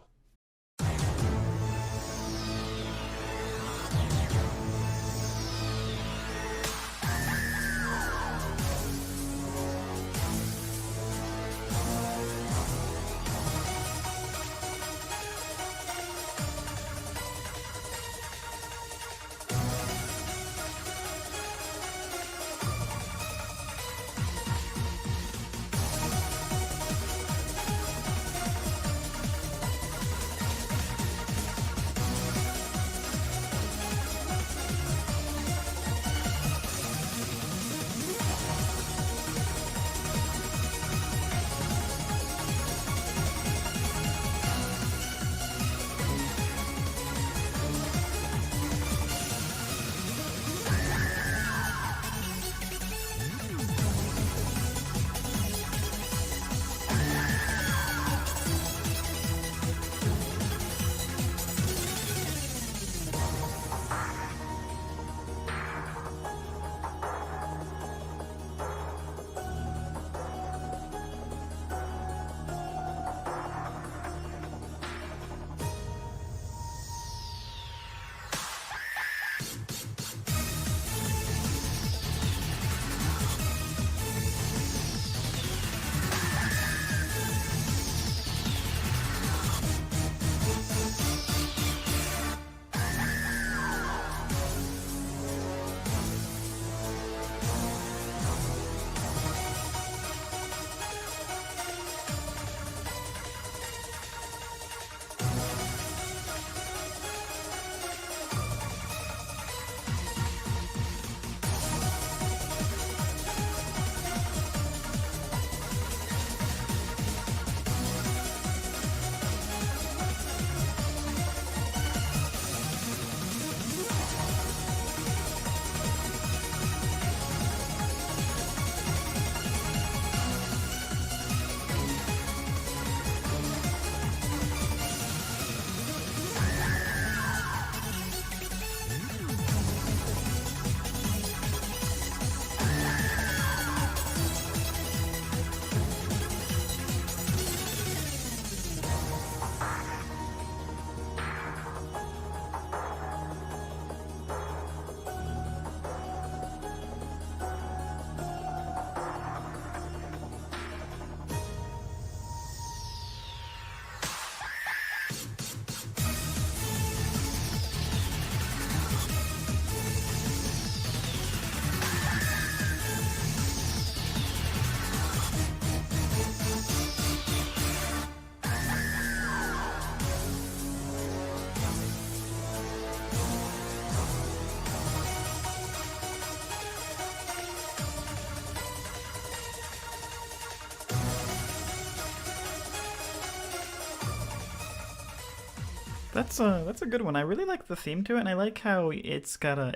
That's a good one. I really like the theme to it, and I like how it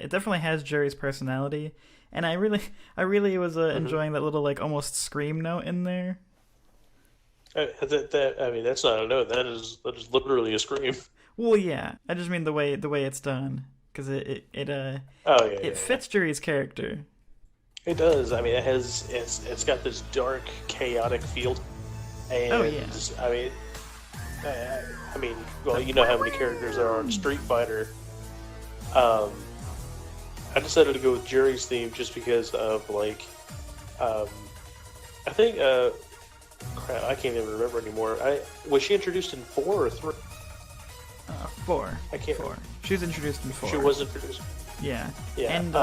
definitely has Jerry's personality, and I really was enjoying that little like almost scream note in there. I mean, that's not a note. That is literally a scream. Well, yeah, I just mean the way it's done because Oh yeah, it yeah, yeah. fits Jerry's character. It does. I mean, it's got this dark, chaotic feel, Oh and yeah. I mean, I, I mean, well, you know how many characters there are in Street Fighter. Um, I decided to go with Jerry's theme just because of like, um, I think, crap, I can't even remember anymore. I was she introduced in 4 or 3? Four. I can't. Four. She was introduced in She four. was introduced. Yeah. Yeah. And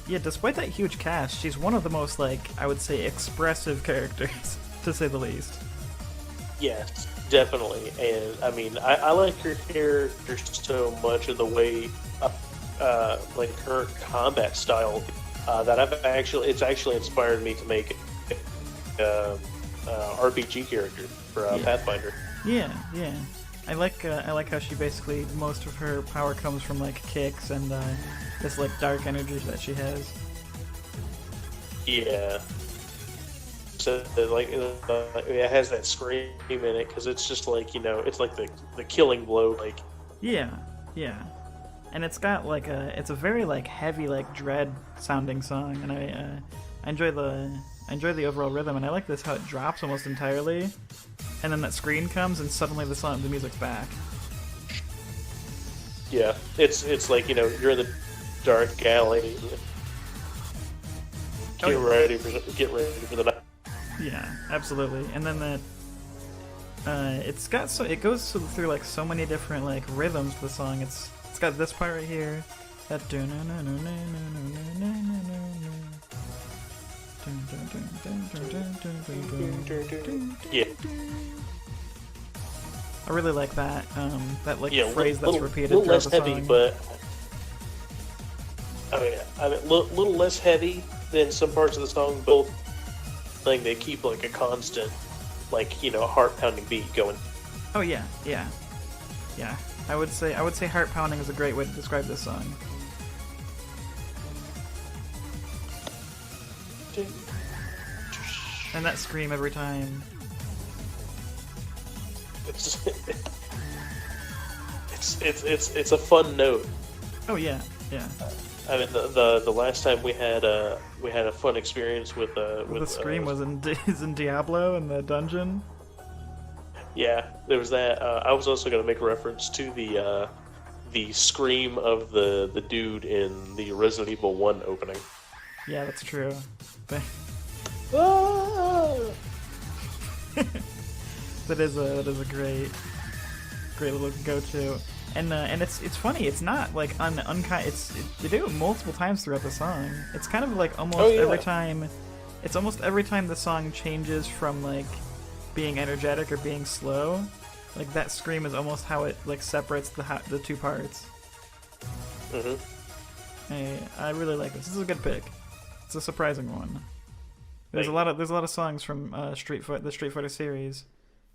yeah, despite that huge cast, she's one of the most like I would say expressive characters, to say the least. Yes, definitely. And I mean, I like her character so much of the way, like her combat style, that it's actually inspired me to make RPG character for Yeah. Pathfinder. Yeah, yeah. I like how she basically most of her power comes from like kicks and this like dark energy that she has. Yeah. So like it has that scream in it because it's just like it's like the killing blow like Yeah, yeah. and it's got like it's a very like heavy like dread sounding song, and I enjoy the overall rhythm, and I like this how it drops almost entirely, and then that screen comes and suddenly the music's back. Yeah, it's like, you know, you're in the dark alley. Get ready for the night. Yeah, absolutely. And then that it goes through like so many different like rhythms to the song. It's got this part right here. That yeah. I really like that. That like Yeah, phrase that's repeated. A little less throughout the heavy, song. but I mean, little less heavy than some parts of the song. Both thing they keep like a constant, like, you know, heart pounding beat going. Oh yeah. I would say heart pounding is a great way to describe this song. And that scream every time. It's a fun note. Oh yeah. I mean, the last time we had a fun experience with the scream was in Diablo in the dungeon. Yeah, there was that. I was also going to make a reference to the scream of the dude in the Resident Evil 1 opening. Yeah, that's true. That is a great little go-to. And it's funny. It's not like they do it multiple times throughout the song. It's kind of like almost every time. It's almost every time the song changes from like being energetic or being slow. Like that scream is almost how it like separates the two parts. I really like this. This is a good pick. It's a surprising one. There's a lot of songs from the Street Fighter series.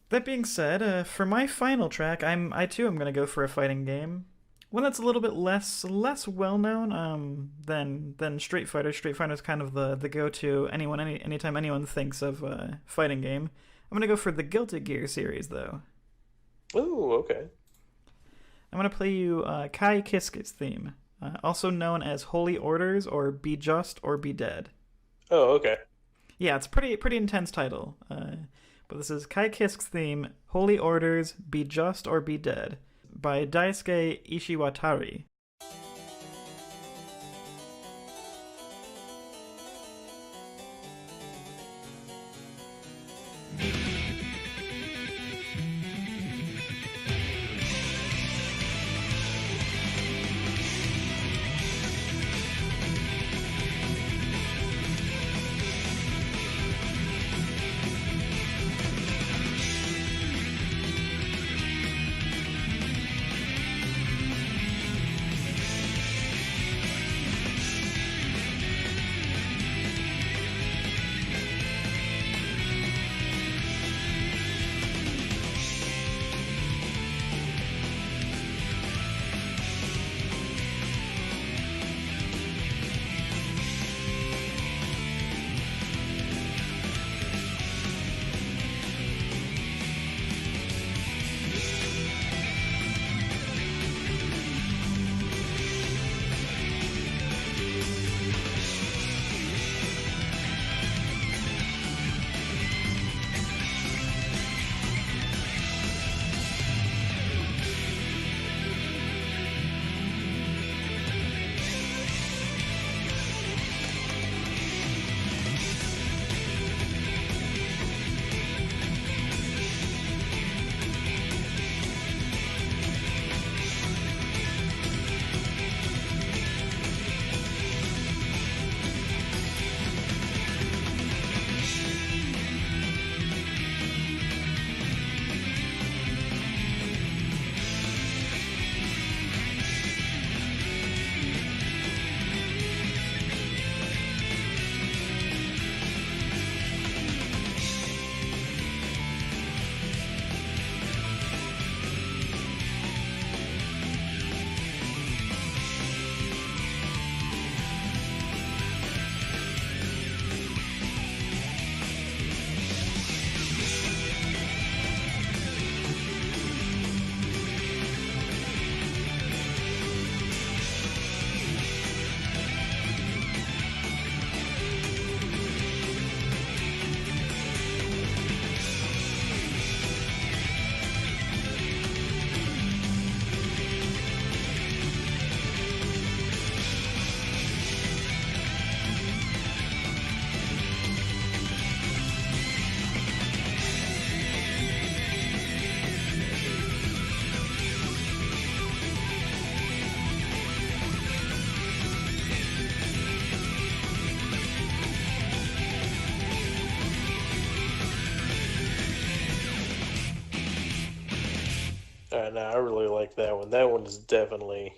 That being said, for my final track, I too am gonna go for a fighting game, one that's a little bit less well known than Street Fighter. Street Fighter is kind of the go-to anytime anyone thinks of fighting game. I'm gonna go for the Guilty Gear series though. Oh, okay. I'm gonna play you Kai Kiski's theme, also known as Holy Orders or Be Just or Be Dead. Oh, okay. Yeah, it's pretty intense title. But this is Kai Kisk's theme, Holy Orders, Be Just or Be Dead, by Daisuke Ishiwatari. Yeah, no, I really like that one. That one is definitely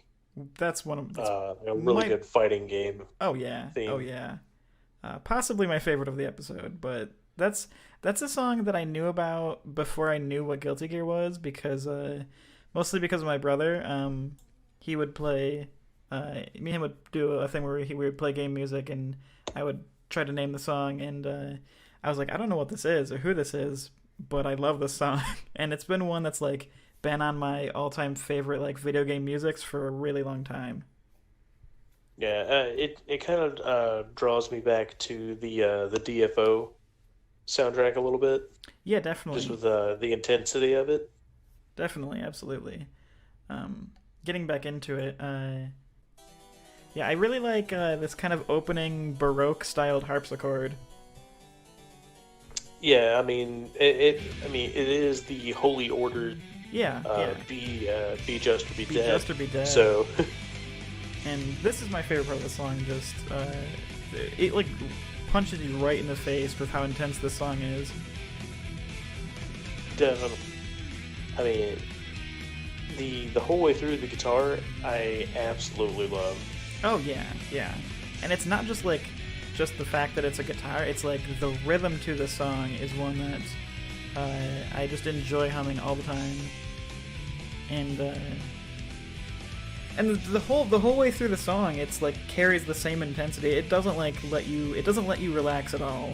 That's one of that's a really my good fighting game oh yeah, oh theme. yeah. Possibly my favorite of the episode, but that's a song that I knew about before I knew what Guilty Gear was because mostly because of my brother. He would play. Me and him would do a thing where we would play game music, and I would try to name the song, and I was like, I don't know what this is or who this is, but I love this song, and it's been one that's like been on my all-time favorite like video game musics for a really long time. Yeah, it kind of draws me back to the DFO soundtrack a little bit, Yeah, just definitely, with the intensity of it. definitely, absolutely. Um, Getting back into it, yeah, I really like this kind of opening Baroque styled harpsichord. Yeah, I mean I mean it is the Holy Order, Yeah, yeah. be just or be Be dead. just or be dead. So And this is my favorite part of the song. Just it like punches you right in the face with how intense this song is. definitely, I mean the whole way through the guitar, I absolutely love. Oh yeah, yeah. And it's not just like just the fact that it's a guitar. It's like the rhythm to the song is one that I just enjoy humming all the time. And the whole way through the song, it's like carries the same intensity. It doesn't like let you relax at all.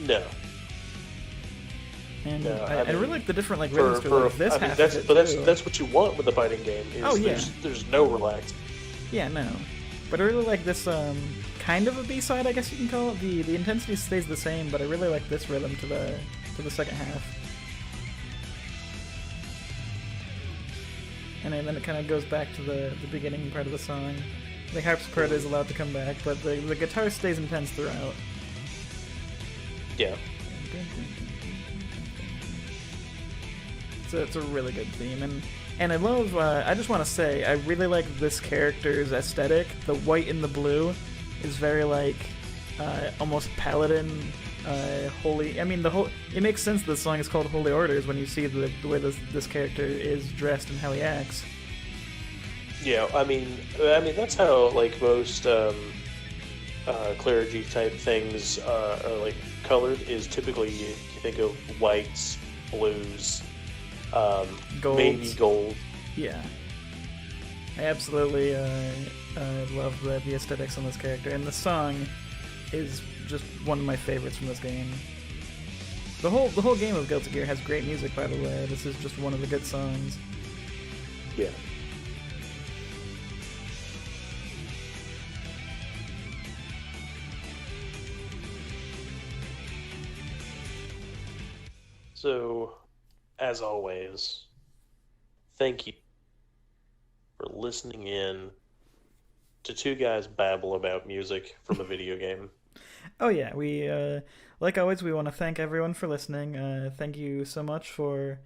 No, And no, I really like the different like for rhythms to it. Like this I mean half of it too. that's what you want with a fighting game is Oh yeah, there's no relax. yeah, no. But I really like this kind of a B-side, I guess you can call it. The intensity stays the same, but I really like this rhythm to the second half. And then it kind of goes back to the beginning part of the song. The harpsichord is allowed to come back, but the guitar stays intense throughout. Yeah. So it's a really good theme, and I love. I just want to say I really like this character's aesthetic. The white and the blue is very like almost paladin, holy. I mean the whole. It makes sense the song is called Holy Orders when you see the way this character is dressed and how he acts. Yeah, I mean that's how like most clergy type things are like colored is typically you think of whites, blues, maybe Golds. gold. Yeah, I absolutely love the aesthetics on this character, and the song is just one of my favorites from this game. The whole game of Guilty Gear has great music, by the way. This is just one of the good songs. Yeah. So, as always, thank you for listening in to two guys babble about music from a video game. Oh yeah, we like always we want to thank everyone for listening. Thank you so much for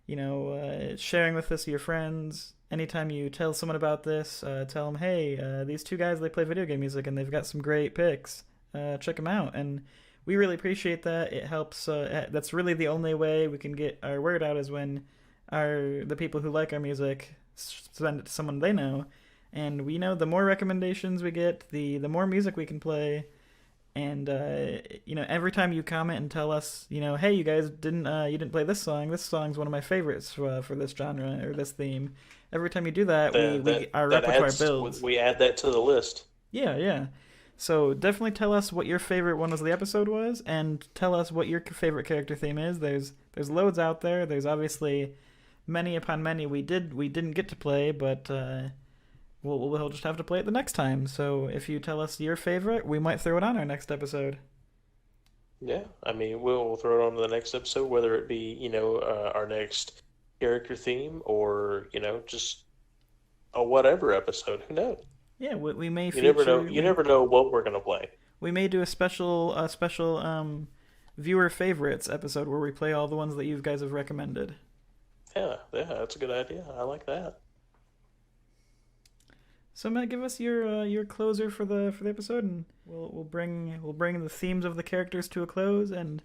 sharing with us your friends. Anytime you tell someone about this, tell them, hey, these two guys they play video game music and they've got some great picks. Check them out, and we really appreciate that. It helps. That's really the only way we can get our word out is when the people who like our music send it to someone they know, and we know the more recommendations we get, the more music we can play. And every time you comment and tell us, hey, you guys didn't play this song. This song's one of my favorites for this genre or this theme. Every time you do that, our repertoire builds. We add that to the list. Yeah, yeah. So definitely tell us what your favorite one of the episode was, and tell us what your favorite character theme is. There's loads out there. There's obviously many upon many we didn't get to play, but we'll just have to play it the next time. So if you tell us your favorite, we might throw it on our next episode. Yeah, I mean, we'll throw it on to the next episode, whether it be, our next character theme or, just a whatever episode. Who knows? Yeah, we may You feature. never know. You never know what we're gonna play. We may do a special viewer favorites episode where we play all the ones that you guys have recommended. Yeah, yeah, that's a good idea. I like that. So Matt, give us your closer for the episode, and we'll bring the themes of the characters to a close. And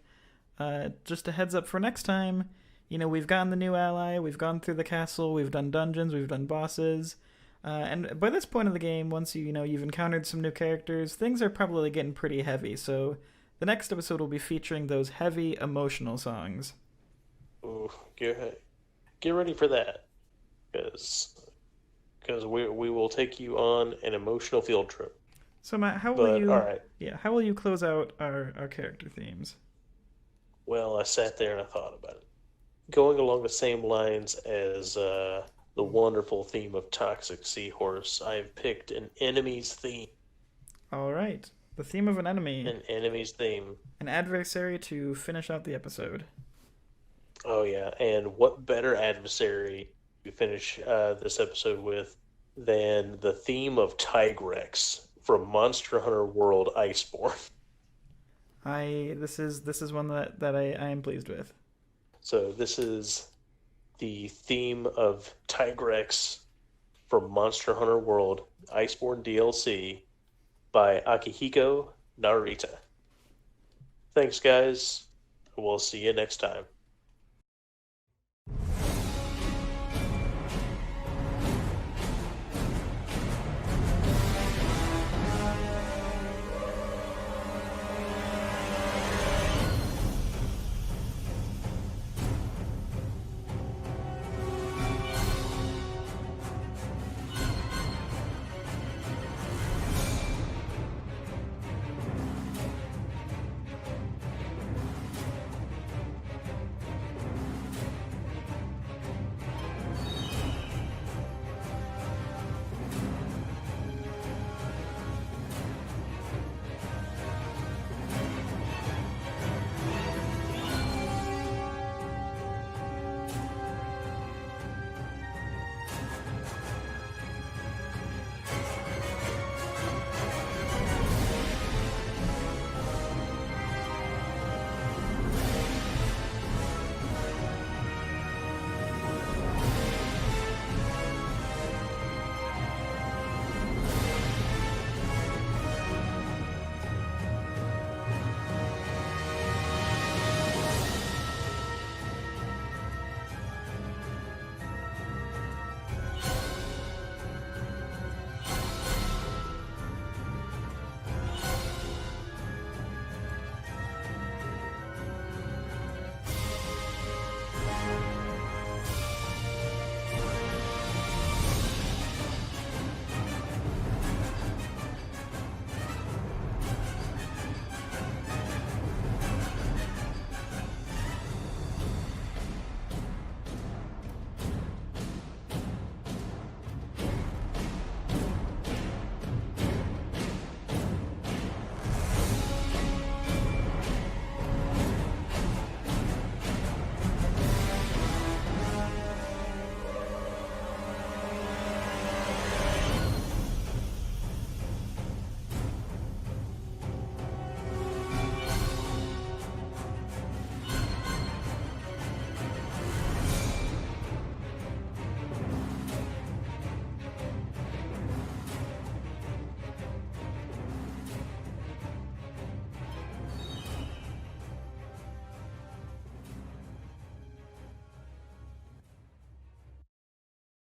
just a heads up for next time, we've gotten the new ally, we've gone through the castle, we've done dungeons, we've done bosses. And by this point of the game, once you've encountered some new characters, things are probably getting pretty heavy. So the next episode will be featuring those heavy emotional songs. Ooh, get ready for that, because we will take you on an emotional field trip. So Matt, how will But all you? right, Yeah, how will you close out our character themes? well, I sat there and I thought about it. Going along the same lines as the wonderful theme of Toxic Seahorse, I've picked an enemy's theme. All right, the theme of an enemy, An enemy's theme. an adversary to finish out the episode. Oh yeah, and what better adversary to finish this episode with than the theme of Tigrex from Monster Hunter World Iceborne? This is one that I am pleased with. So this is the theme of Tigrex from Monster Hunter World Iceborne DLC by Akihiko Narita. Thanks, guys. We'll see you next time.